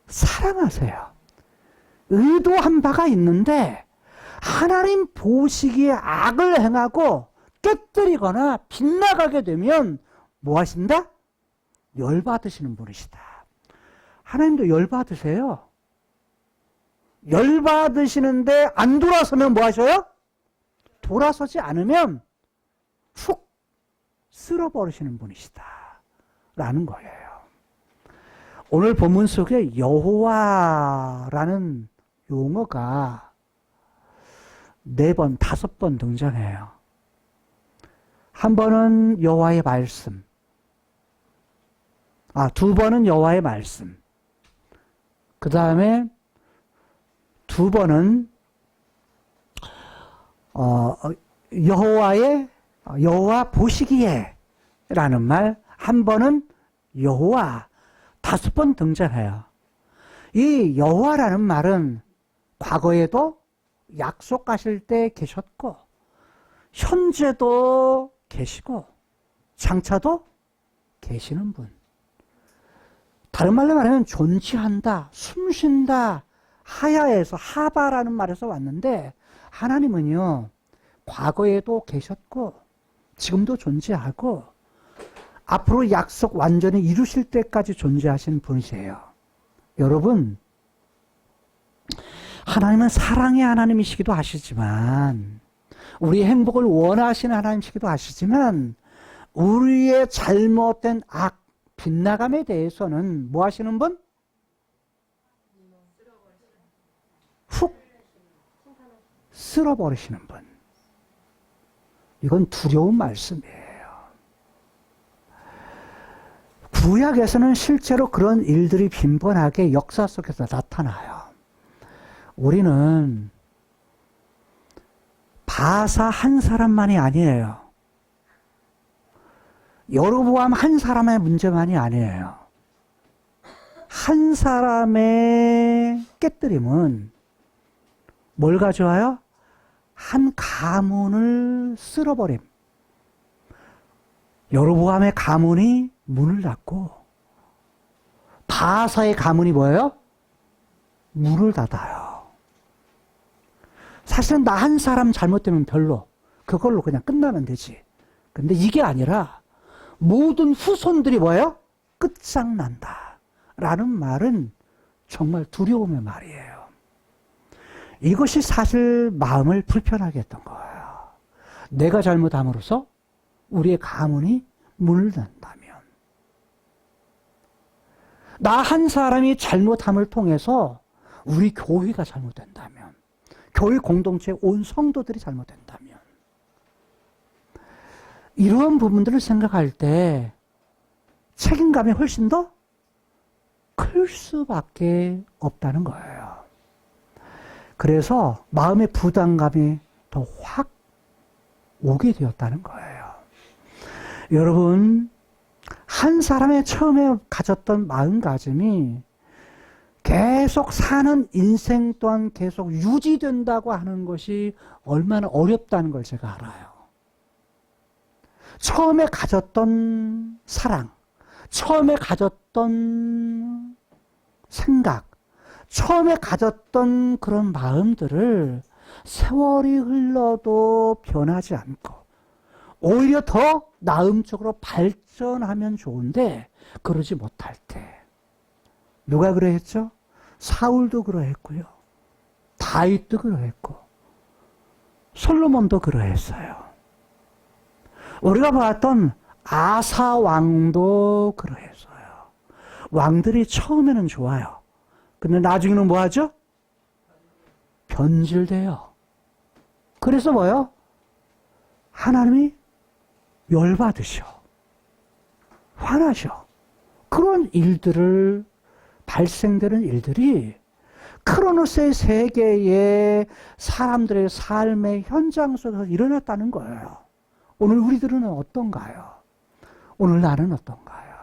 사랑하세요. 의도한 바가 있는데 하나님 보시기에 악을 행하고 깨뜨리거나 빗나가게 되면 뭐 하신다? 열받으시는 분이시다. 하나님도 열받으세요. 열받으시는데 안 돌아서면 뭐 하셔요? 돌아서지 않으면 훅 쓸어버리시는 분이시다. 라는 거예요. 오늘 본문 속에 여호와라는 용어가 4번, 5번 등장해요. 한 번은 여호와의 말씀. 2번은 여호와의 말씀. 그 다음에 2번은 여호와 보시기에 라는 말, 한 번은 여호와, 5번 등장해요. 이 여호와라는 말은 과거에도 약속하실 때 계셨고 현재도 계시고 장차도 계시는 분. 다른 말로 말하면 존재한다, 숨쉰다, 하야에서 하바라는 말에서 왔는데 하나님은요 과거에도 계셨고 지금도 존재하고 앞으로 약속 완전히 이루실 때까지 존재하시는 분이세요. 여러분, 하나님은 사랑의 하나님이시기도 하시지만 우리의 행복을 원하시는 하나님이시기도 하시지만 우리의 잘못된 악, 빗나감에 대해서는 뭐 하시는 분? 훅 쓸어버리시는 분. 이건 두려운 말씀이에요. 구약에서는 실제로 그런 일들이 빈번하게 역사 속에서 나타나요. 우리는 바사 한 사람만이 아니에요. 여로보암 한 사람의 문제만이 아니에요. 한 사람의 깨뜨림은 뭘 가져와요? 한 가문을 쓸어버림. 여로보암의 가문이 문을 닫고 바사의 가문이 뭐예요? 문을 닫아요. 사실은 나 한 사람 잘못되면 별로 그걸로 그냥 끝나면 되지. 근데 이게 아니라 모든 후손들이 뭐예요? 끝장난다 라는 말은 정말 두려움의 말이에요. 이것이 사실 마음을 불편하게 했던 거예요. 내가 잘못함으로써 우리의 가문이 문을 닫는다면, 나 한 사람이 잘못함을 통해서 우리 교회가 잘못된다면, 교회 공동체 온 성도들이 잘못된다면, 이러한 부분들을 생각할 때 책임감이 훨씬 더 클 수밖에 없다는 거예요. 그래서 마음의 부담감이 더 확 오게 되었다는 거예요. 여러분, 한 사람의 처음에 가졌던 마음가짐이 계속 사는 인생 또한 계속 유지된다고 하는 것이 얼마나 어렵다는 걸 제가 알아요. 처음에 가졌던 사랑, 처음에 가졌던 생각, 처음에 가졌던 그런 마음들을 세월이 흘러도 변하지 않고 오히려 더 나은 쪽으로 발전하면 좋은데 그러지 못할 때 누가 그러했죠? 사울도 그러했고요. 다윗도 그러했고 솔로몬도 그러했어요. 우리가 봤던 아사 왕도 그러했어요. 왕들이 처음에는 좋아요. 근데 나중에는 뭐 하죠? 변질돼요. 그래서 뭐요? 하나님이 열받으셔. 화나셔. 그런 일들을 발생되는 일들이 크로노스의 세계에 사람들의 삶의 현장 속에서 일어났다는 거예요. 오늘 우리들은 어떤가요? 오늘 나는 어떤가요?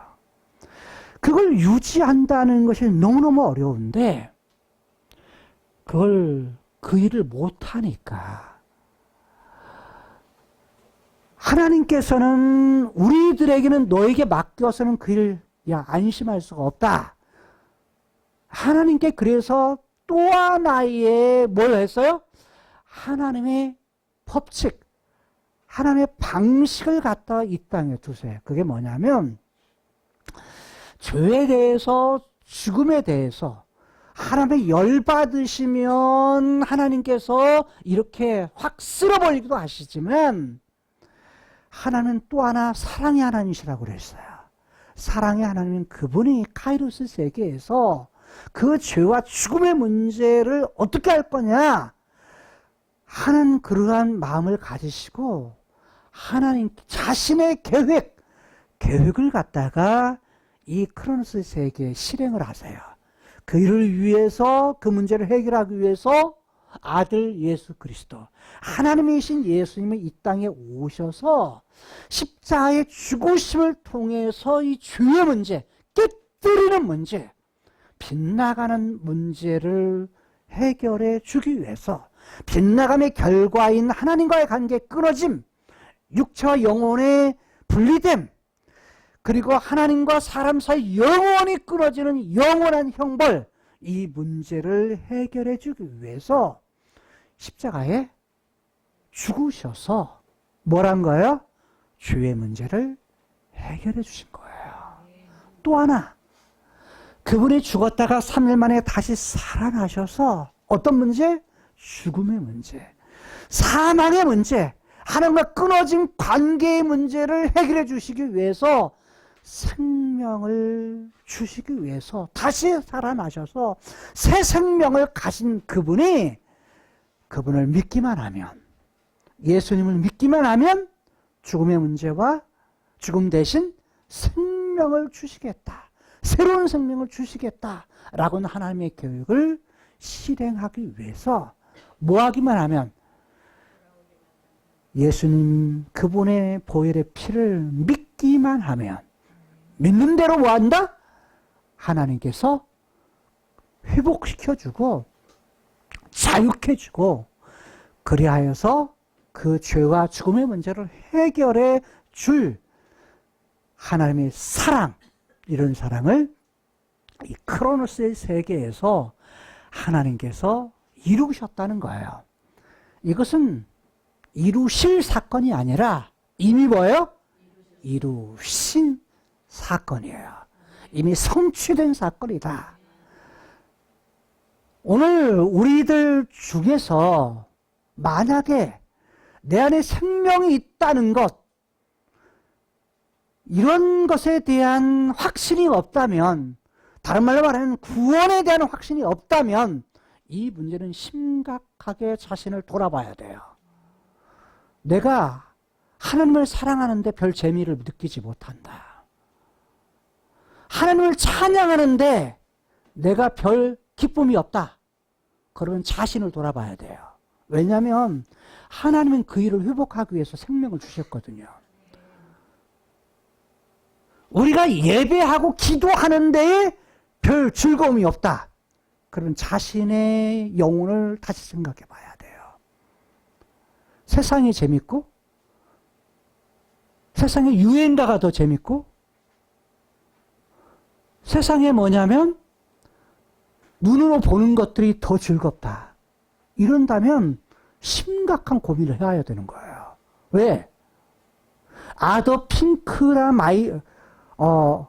그걸 유지한다는 것이 너무너무 어려운데 그걸 그 일을 못하니까 하나님께서는 우리들에게는 너에게 맡겨서는 그 일 안심할 수가 없다. 하나님께 그래서 또 하나의 뭘 했어요? 하나님의 법칙, 하나님의 방식을 갖다 이 땅에 두세요. 그게 뭐냐면 죄에 대해서 죽음에 대해서 하나님의 열받으시면 하나님께서 이렇게 확 쓸어버리기도 하시지만 하나는 또 하나 사랑의 하나님이시라고 그랬어요. 사랑의 하나님은 그분이 카이로스 세계에서 그 죄와 죽음의 문제를 어떻게 할 거냐 하는 그러한 마음을 가지시고 하나님 자신의 계획을 갖다가 이 크로노스 세계에 실행을 하세요. 그 일을 위해서 그 문제를 해결하기 위해서 아들 예수 그리스도 하나님이신 예수님이 이 땅에 오셔서 십자가의 죽으심을 통해서 이 죄의 문제, 깨뜨리는 문제, 빗나가는 문제를 해결해 주기 위해서 빗나감의 결과인 하나님과의 관계 끊어짐, 육체와 영혼의 분리됨, 그리고 하나님과 사람 사이 영원히 끊어지는 영원한 형벌, 이 문제를 해결해 주기 위해서 십자가에 죽으셔서 뭐란 거예요? 죄의 문제를 해결해 주신 거예요. 또 하나, 그분이 죽었다가 3일 만에 다시 살아나셔서 어떤 문제? 죽음의 문제, 사망의 문제, 하나님과 끊어진 관계의 문제를 해결해 주시기 위해서 생명을 주시기 위해서 다시 살아나셔서 새 생명을 가진 그분이 그분을 믿기만 하면, 예수님을 믿기만 하면 죽음의 문제와 죽음 대신 생명을 주시겠다, 새로운 생명을 주시겠다라고는 하나님의 계획을 실행하기 위해서 뭐 하기만 하면, 예수님 그분의 보혈의 피를 믿기만 하면, 믿는 대로 뭐 한다? 하나님께서 회복시켜주고 자유케해주고 그리하여서 그 죄와 죽음의 문제를 해결해 줄 하나님의 사랑, 이런 사랑을 이 크로노스의 세계에서 하나님께서 이루셨다는 거예요. 이것은 이루실 사건이 아니라 이미 뭐예요? 이루신 사건이에요. 이미 성취된 사건이다. 오늘 우리들 중에서 만약에 내 안에 생명이 있다는 것, 이런 것에 대한 확신이 없다면, 다른 말로 말하면 구원에 대한 확신이 없다면 이 문제는 심각하게 자신을 돌아봐야 돼요. 내가 하나님을 사랑하는데 별 재미를 느끼지 못한다. 하나님을 찬양하는데 내가 별 기쁨이 없다. 그러면 자신을 돌아봐야 돼요. 왜냐하면 하나님은 그 일을 회복하기 위해서 생명을 주셨거든요. 우리가 예배하고 기도하는 데에 별 즐거움이 없다. 그러면 자신의 영혼을 다시 생각해 봐야 돼요. 세상이 재밌고, 세상에 유행가가 더 재밌고, 세상에 뭐냐면 눈으로 보는 것들이 더 즐겁다. 이런다면 심각한 고민을 해야 되는 거예요. 왜? 아더 핑크나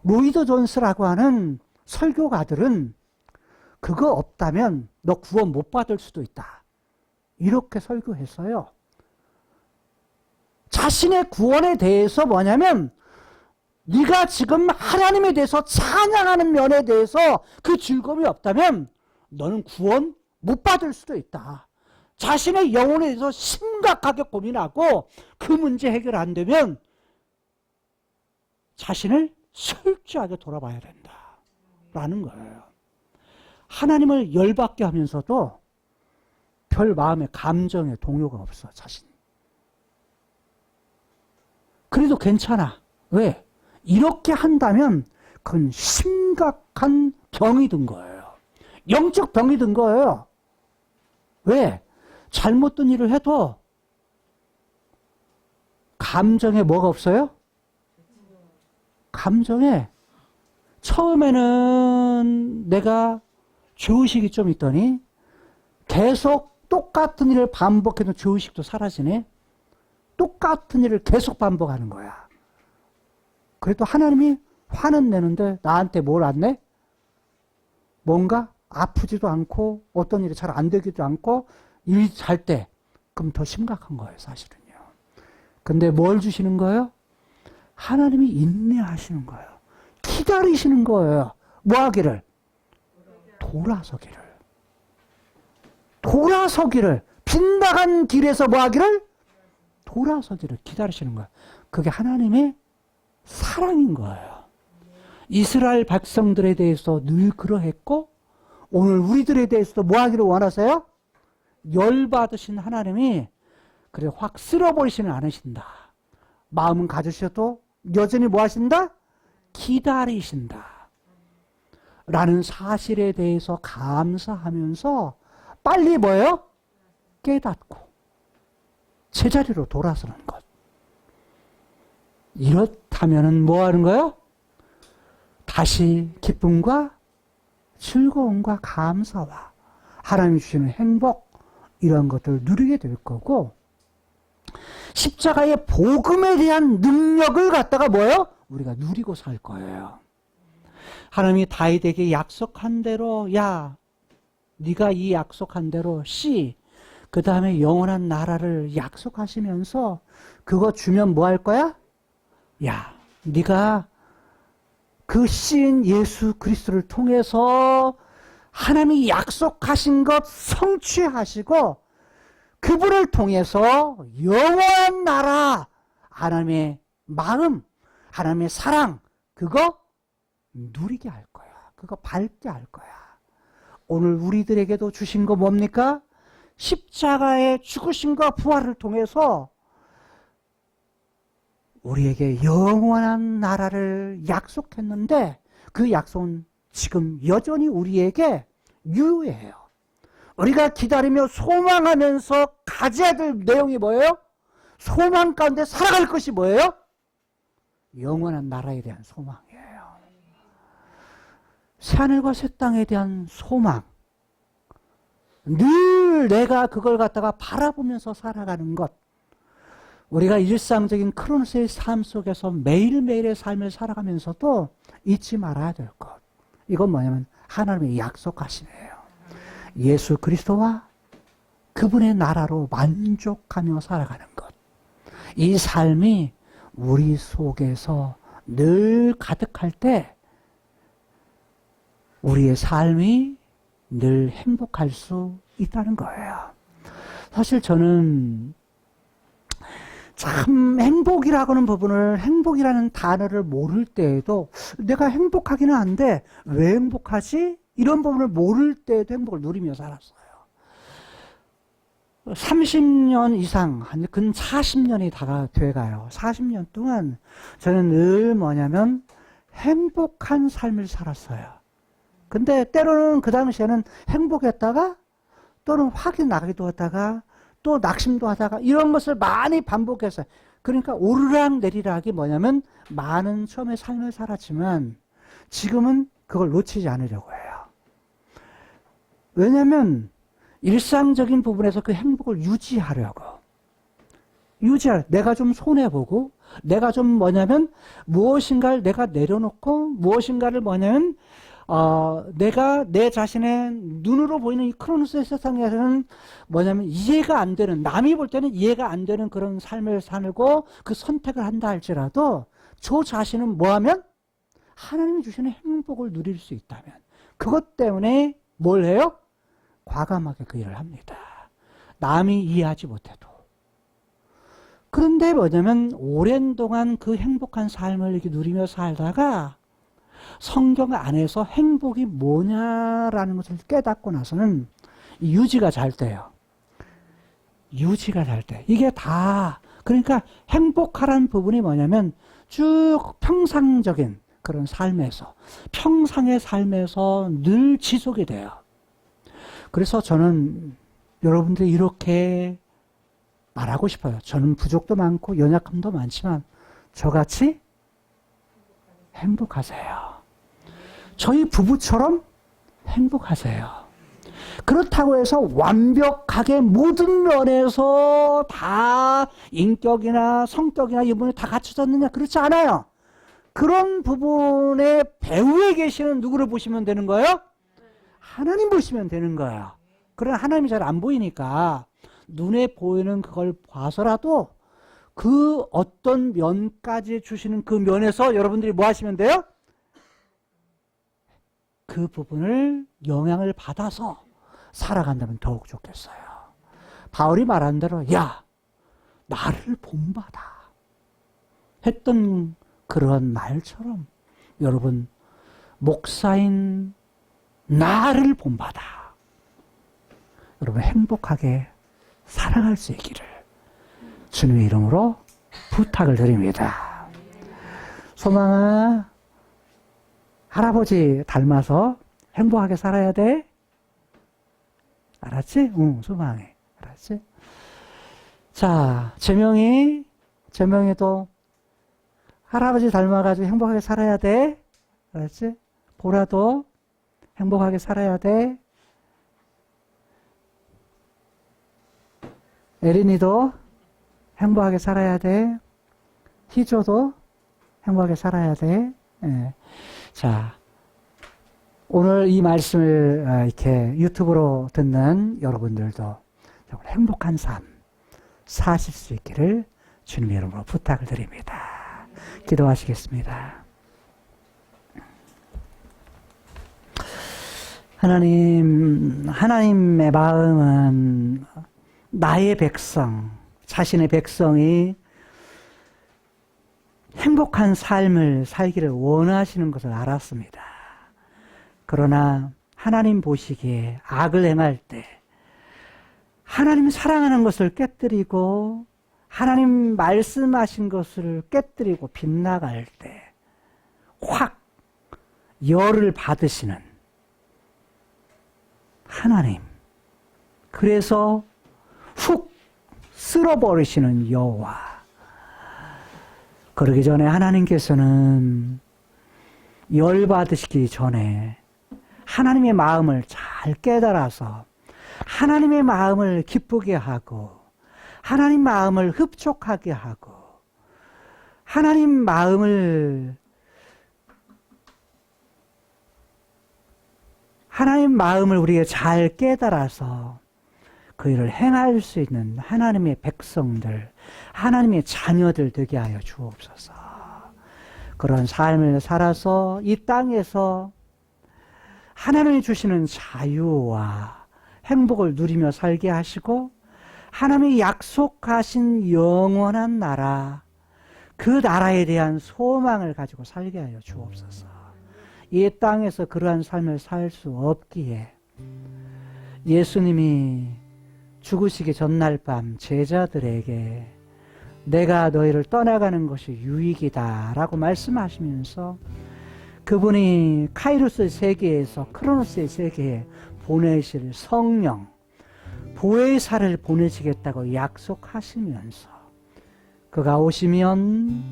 로이드 존스라고 하는 설교가들은 그거 없다면 너 구원 못 받을 수도 있다. 이렇게 설교했어요. 자신의 구원에 대해서 뭐냐면 네가 지금 하나님에 대해서 찬양하는 면에 대해서 그 즐거움이 없다면 너는 구원 못 받을 수도 있다. 자신의 영혼에 대해서 심각하게 고민하고 그 문제 해결 안 되면 자신을 철저하게 돌아봐야 된다. 라는 거예요. 하나님을 열받게 하면서도 별 마음에 감정에 동요가 없어, 자신. 그래도 괜찮아. 왜? 이렇게 한다면 그건 심각한 병이 든 거예요. 영적 병이 든 거예요. 왜? 잘못된 일을 해도 감정에 뭐가 없어요? 감정에 처음에는 내가 죄의식이 좀 있더니 계속 똑같은 일을 반복해도 죄의식도 사라지네. 똑같은 일을 계속 반복하는 거야. 그래도 하나님이 화는 내는데 나한테 뭘 안 내? 뭔가 아프지도 않고 어떤 일이 잘 안 되기도 않고 일 잘 때 그럼 더 심각한 거예요, 사실은요. 근데 뭘 주시는 거예요? 하나님이 인내하시는 거예요. 기다리시는 거예요. 뭐 하기를? 돌아서기를. 돌아서기를. 빗나간 길에서 뭐 하기를? 돌아서기를 기다리시는 거예요. 그게 하나님의 사랑인 거예요. 이스라엘 백성들에 대해서 늘 그러했고 오늘 우리들에 대해서도 뭐 하기를 원하세요? 열받으신 하나님이 그래 확 쓸어버리지는 않으신다. 마음은 가지셔도 여전히 뭐 하신다? 기다리신다. 라는 사실에 대해서 감사하면서 빨리 뭐예요? 깨닫고 제자리로 돌아서는 것. 이렇다면은 뭐 하는 거예요? 다시 기쁨과 즐거움과 감사와 하나님이 주시는 행복 이런 것들을 누리게 될 거고 십자가의 복음에 대한 능력을 갖다가 뭐예요? 우리가 누리고 살 거예요. 하나님이 다윗에게 약속한 대로 야 네가 이 약속한 대로 그 다음에 영원한 나라를 약속하시면서 그거 주면 뭐 할 거야? 야 네가 그 씨인 예수 그리스도를 통해서 하나님이 약속하신 것 성취하시고 그분을 통해서 영원한 나라 하나님의 마음 하나님의 사랑 그거 누리게 할 거야. 그거 밟게 할 거야. 오늘 우리들에게도 주신 거 뭡니까? 십자가의 죽으심과 부활을 통해서 우리에게 영원한 나라를 약속했는데 그 약속은 지금 여전히 우리에게 유효해요. 우리가 기다리며 소망하면서 가져야 될 내용이 뭐예요? 소망 가운데 살아갈 것이 뭐예요? 영원한 나라에 대한 소망이에요. 새하늘과 새 땅에 대한 소망. 늘 내가 그걸 갖다가 바라보면서 살아가는 것. 우리가 일상적인 크로노스의 삶 속에서 매일매일의 삶을 살아가면서도 잊지 말아야 될 것. 이건 뭐냐면 하나님의 약속하시네요. 예수 그리스도와 그분의 나라로 만족하며 살아가는 것. 이 삶이 우리 속에서 늘 가득할 때 우리의 삶이 늘 행복할 수 있다는 거예요. 사실 저는 참 행복이라고 하는 부분을 행복이라는 단어를 모를 때에도 내가 행복하기는 한데 왜 행복하지? 이런 부분을 모를 때에도 행복을 누리며 살았어요. 30년 이상, 근 40년이 돼가요. 40년 동안 저는 늘 뭐냐면 행복한 삶을 살았어요. 근데 때로는 그 당시에는 행복했다가 또는 화가 나기도 하다가 또 낙심도 하다가 이런 것을 많이 반복했어요. 그러니까 오르락 내리락이 뭐냐면 많은 처음에 삶을 살았지만 지금은 그걸 놓치지 않으려고 해요. 왜냐하면 일상적인 부분에서 그 행복을 내가 좀 손해보고 내가 좀 뭐냐면 무엇인가를 내가 내려놓고 무엇인가를 뭐냐면 내가 내 자신의 눈으로 보이는 이 크로노스의 세상에서는 뭐냐면 이해가 안 되는, 남이 볼 때는 이해가 안 되는 그런 삶을 살고 그 선택을 한다 할지라도 저 자신은 뭐하면 하나님이 주시는 행복을 누릴 수 있다면 그것 때문에 뭘 해요? 과감하게 그 일을 합니다. 남이 이해하지 못해도. 그런데 뭐냐면 오랜 동안 그 행복한 삶을 이렇게 누리며 살다가 성경 안에서 행복이 뭐냐라는 것을 깨닫고 나서는 유지가 잘 돼요. 유지가 잘 돼. 이게 다 그러니까 행복하라는 부분이 뭐냐면 쭉 평상적인 그런 삶에서 평상의 삶에서 늘 지속이 돼요. 그래서 저는 여러분들이 이렇게 말하고 싶어요. 저는 부족도 많고 연약함도 많지만 저같이 행복하세요. 저희 부부처럼 행복하세요. 그렇다고 해서 완벽하게 모든 면에서 다 인격이나 성격이나 이 부분이 다 갖춰졌느냐? 그렇지 않아요. 그런 부분의 배후에 계시는 누구를 보시면 되는 거예요? 하나님 보시면 되는 거예요. 그러나 하나님이 잘 안 보이니까 눈에 보이는 그걸 봐서라도 그 어떤 면까지 주시는 그 면에서 여러분들이 뭐 하시면 돼요? 그 부분을 영향을 받아서 살아간다면 더욱 좋겠어요. 바울이 말한 대로 야 나를 본받아 했던 그런 말처럼 여러분 목사인 나를 본받아 여러분 행복하게 살아갈 수 있기를 주님의 이름으로 부탁을 드립니다. 소망아 할아버지 닮아서 행복하게 살아야 돼. 알았지? 응, 소망해. 알았지? 자, 재명이도 할아버지 닮아가지고 행복하게 살아야 돼. 알았지? 보라도 행복하게 살아야 돼. 에린이도 행복하게 살아야 돼. 희조도 행복하게 살아야 돼. 예. 자, 오늘 이 말씀을 이렇게 유튜브로 듣는 여러분들도 정말 행복한 삶 사실 수 있기를 주님의 이름으로 부탁을 드립니다. 기도하시겠습니다. 하나님의 마음은 나의 백성, 자신의 백성이 행복한 삶을 살기를 원하시는 것을 알았습니다. 그러나 하나님 보시기에 악을 행할 때 하나님 사랑하는 것을 깨뜨리고 하나님 말씀하신 것을 깨뜨리고 빗나갈 때 확 열을 받으시는 하나님, 그래서 훅 쓸어버리시는 여호와. 그러기 전에 하나님께서는 열받으시기 전에 하나님의 마음을 잘 깨달아서 하나님의 마음을 기쁘게 하고 하나님 마음을 흡족하게 하고 하나님 마음을 우리가 잘 깨달아서 그 일을 행할 수 있는 하나님의 백성들, 하나님의 자녀들 되게 하여 주옵소서. 그런 삶을 살아서 이 땅에서 하나님이 주시는 자유와 행복을 누리며 살게 하시고 하나님이 약속하신 영원한 나라, 그 나라에 대한 소망을 가지고 살게 하여 주옵소서. 이 땅에서 그러한 삶을 살 수 없기에 예수님이 죽으시기 전날 밤 제자들에게 내가 너희를 떠나가는 것이 유익이다 라고 말씀하시면서 그분이 카이로스 세계에서 크로노스의 세계에 보내실 성령, 보혜사를 보내시겠다고 약속하시면서 그가 오시면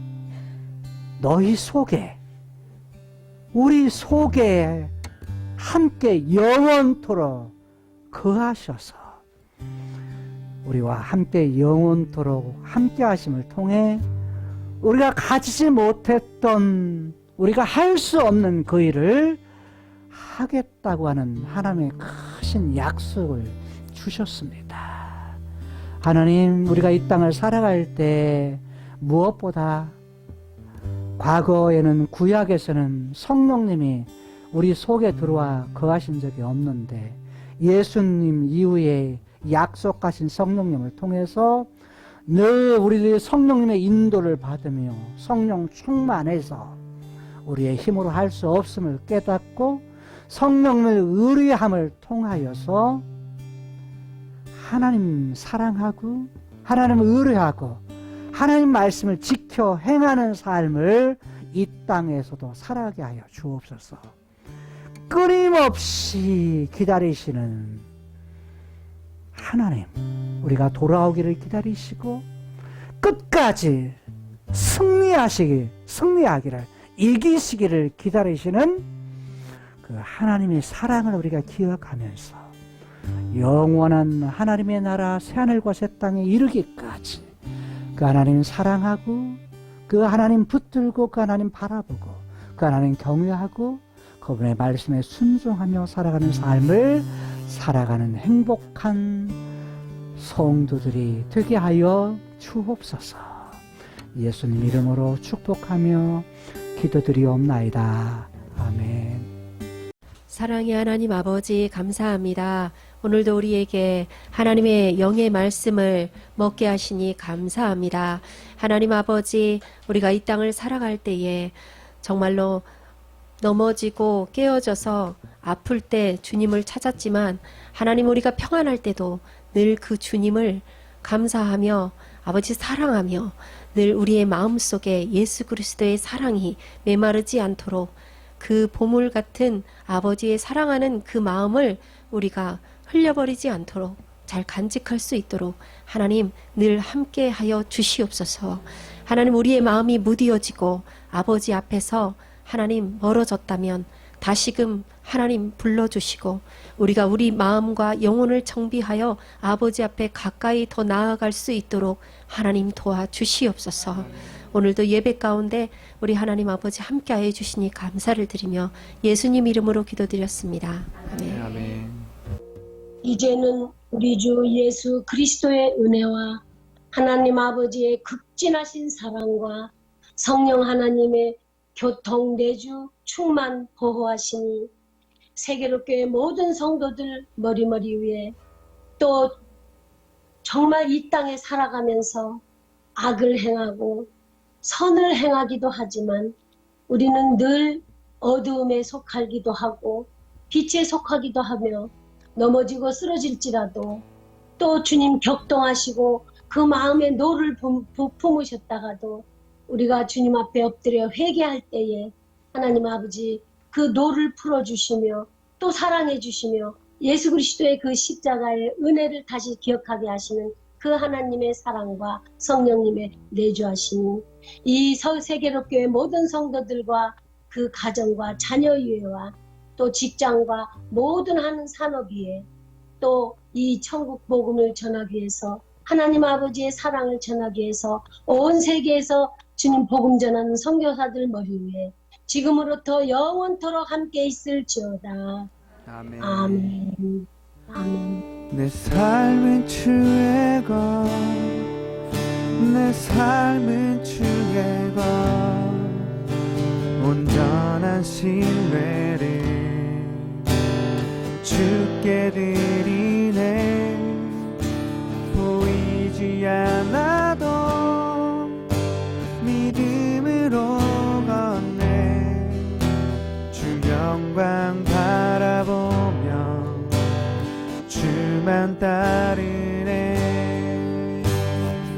너희 속에, 우리 속에 함께 영원토록 거하셔서 우리와 함께 영원토록 함께 하심을 통해 우리가 가지지 못했던, 우리가 할 수 없는 그 일을 하겠다고 하는 하나님의 크신 약속을 주셨습니다. 하나님, 우리가 이 땅을 살아갈 때 무엇보다 과거에는, 구약에서는 성령님이 우리 속에 들어와 거하신 적이 없는데 예수님 이후에 약속하신 성령님을 통해서 늘 우리들이 성령님의 인도를 받으며 성령 충만해서 우리의 힘으로 할 수 없음을 깨닫고 성령님을 의뢰함을 통하여서 하나님 사랑하고 하나님을 의뢰하고 하나님 말씀을 지켜 행하는 삶을 이 땅에서도 살아가게 하여 주옵소서. 끊임없이 기다리시는 하나님, 우리가 돌아오기를 기다리시고 끝까지 승리하기를, 이기시기를 기다리시는 그 하나님의 사랑을 우리가 기억하면서 영원한 하나님의 나라 새하늘과 새 땅에 이르기까지 그 하나님 사랑하고 그 하나님 붙들고 그 하나님 바라보고 그 하나님 경외하고 그분의 말씀에 순종하며 살아가는 삶을 살아가는 행복한 성도들이 되게 하여 주옵소서. 예수님 이름으로 축복하며 기도드리옵나이다. 아멘. 사랑의 하나님 아버지, 감사합니다. 오늘도 우리에게 하나님의 영의 말씀을 먹게 하시니 감사합니다. 하나님 아버지, 우리가 이 땅을 살아갈 때에 정말로 넘어지고 깨어져서 아플 때 주님을 찾았지만 하나님, 우리가 평안할 때도 늘 그 주님을 감사하며 아버지 사랑하며 늘 우리의 마음속에 예수 그리스도의 사랑이 메마르지 않도록 그 보물 같은 아버지의 사랑하는 그 마음을 우리가 흘려버리지 않도록 잘 간직할 수 있도록 하나님 늘 함께 하여 주시옵소서. 하나님, 우리의 마음이 무디어지고 아버지 앞에서 하나님 멀어졌다면 다시금 하나님 불러주시고 우리가 우리 마음과 영혼을 정비하여 아버지 앞에 가까이 더 나아갈 수 있도록 하나님 도와주시옵소서. 오늘도 예배 가운데 우리 하나님 아버지 함께하여 주시니 감사를 드리며 예수님 이름으로 기도드렸습니다. 아멘. 아멘. 이제는 우리 주 예수 그리스도의 은혜와 하나님 아버지의 극진하신 사랑과 성령 하나님의 교통 내주 충만 보호하시니 세계로교회 모든 성도들 머리머리 위에 또 정말 이 땅에 살아가면서 악을 행하고 선을 행하기도 하지만 우리는 늘 어두움에 속하기도 하고 빛에 속하기도 하며 넘어지고 쓰러질지라도 또 주님 격동하시고 그 마음에 노를 품으셨다가도 우리가 주님 앞에 엎드려 회개할 때에 하나님 아버지 그 노를 풀어주시며 또 사랑해 주시며 예수 그리스도의 그 십자가의 은혜를 다시 기억하게 하시는 그 하나님의 사랑과 성령님의 내주하시니 이 세계로교회 모든 성도들과 그 가정과 자녀 위에와 또 직장과 모든 하는 산업 위에 또 이 천국 복음을 전하기 위해서 하나님 아버지의 사랑을 전하기 위해서 온 세계에서 주님 복음 전하는 선교사들 머리 위에 지금으로부터 영원토록 함께 있을지어다. 아멘. 아멘. 아멘. 내 삶은 주의 것, 내 삶은 주의 것, 온전한 신뢰를 주께 드리네. 보이지 않아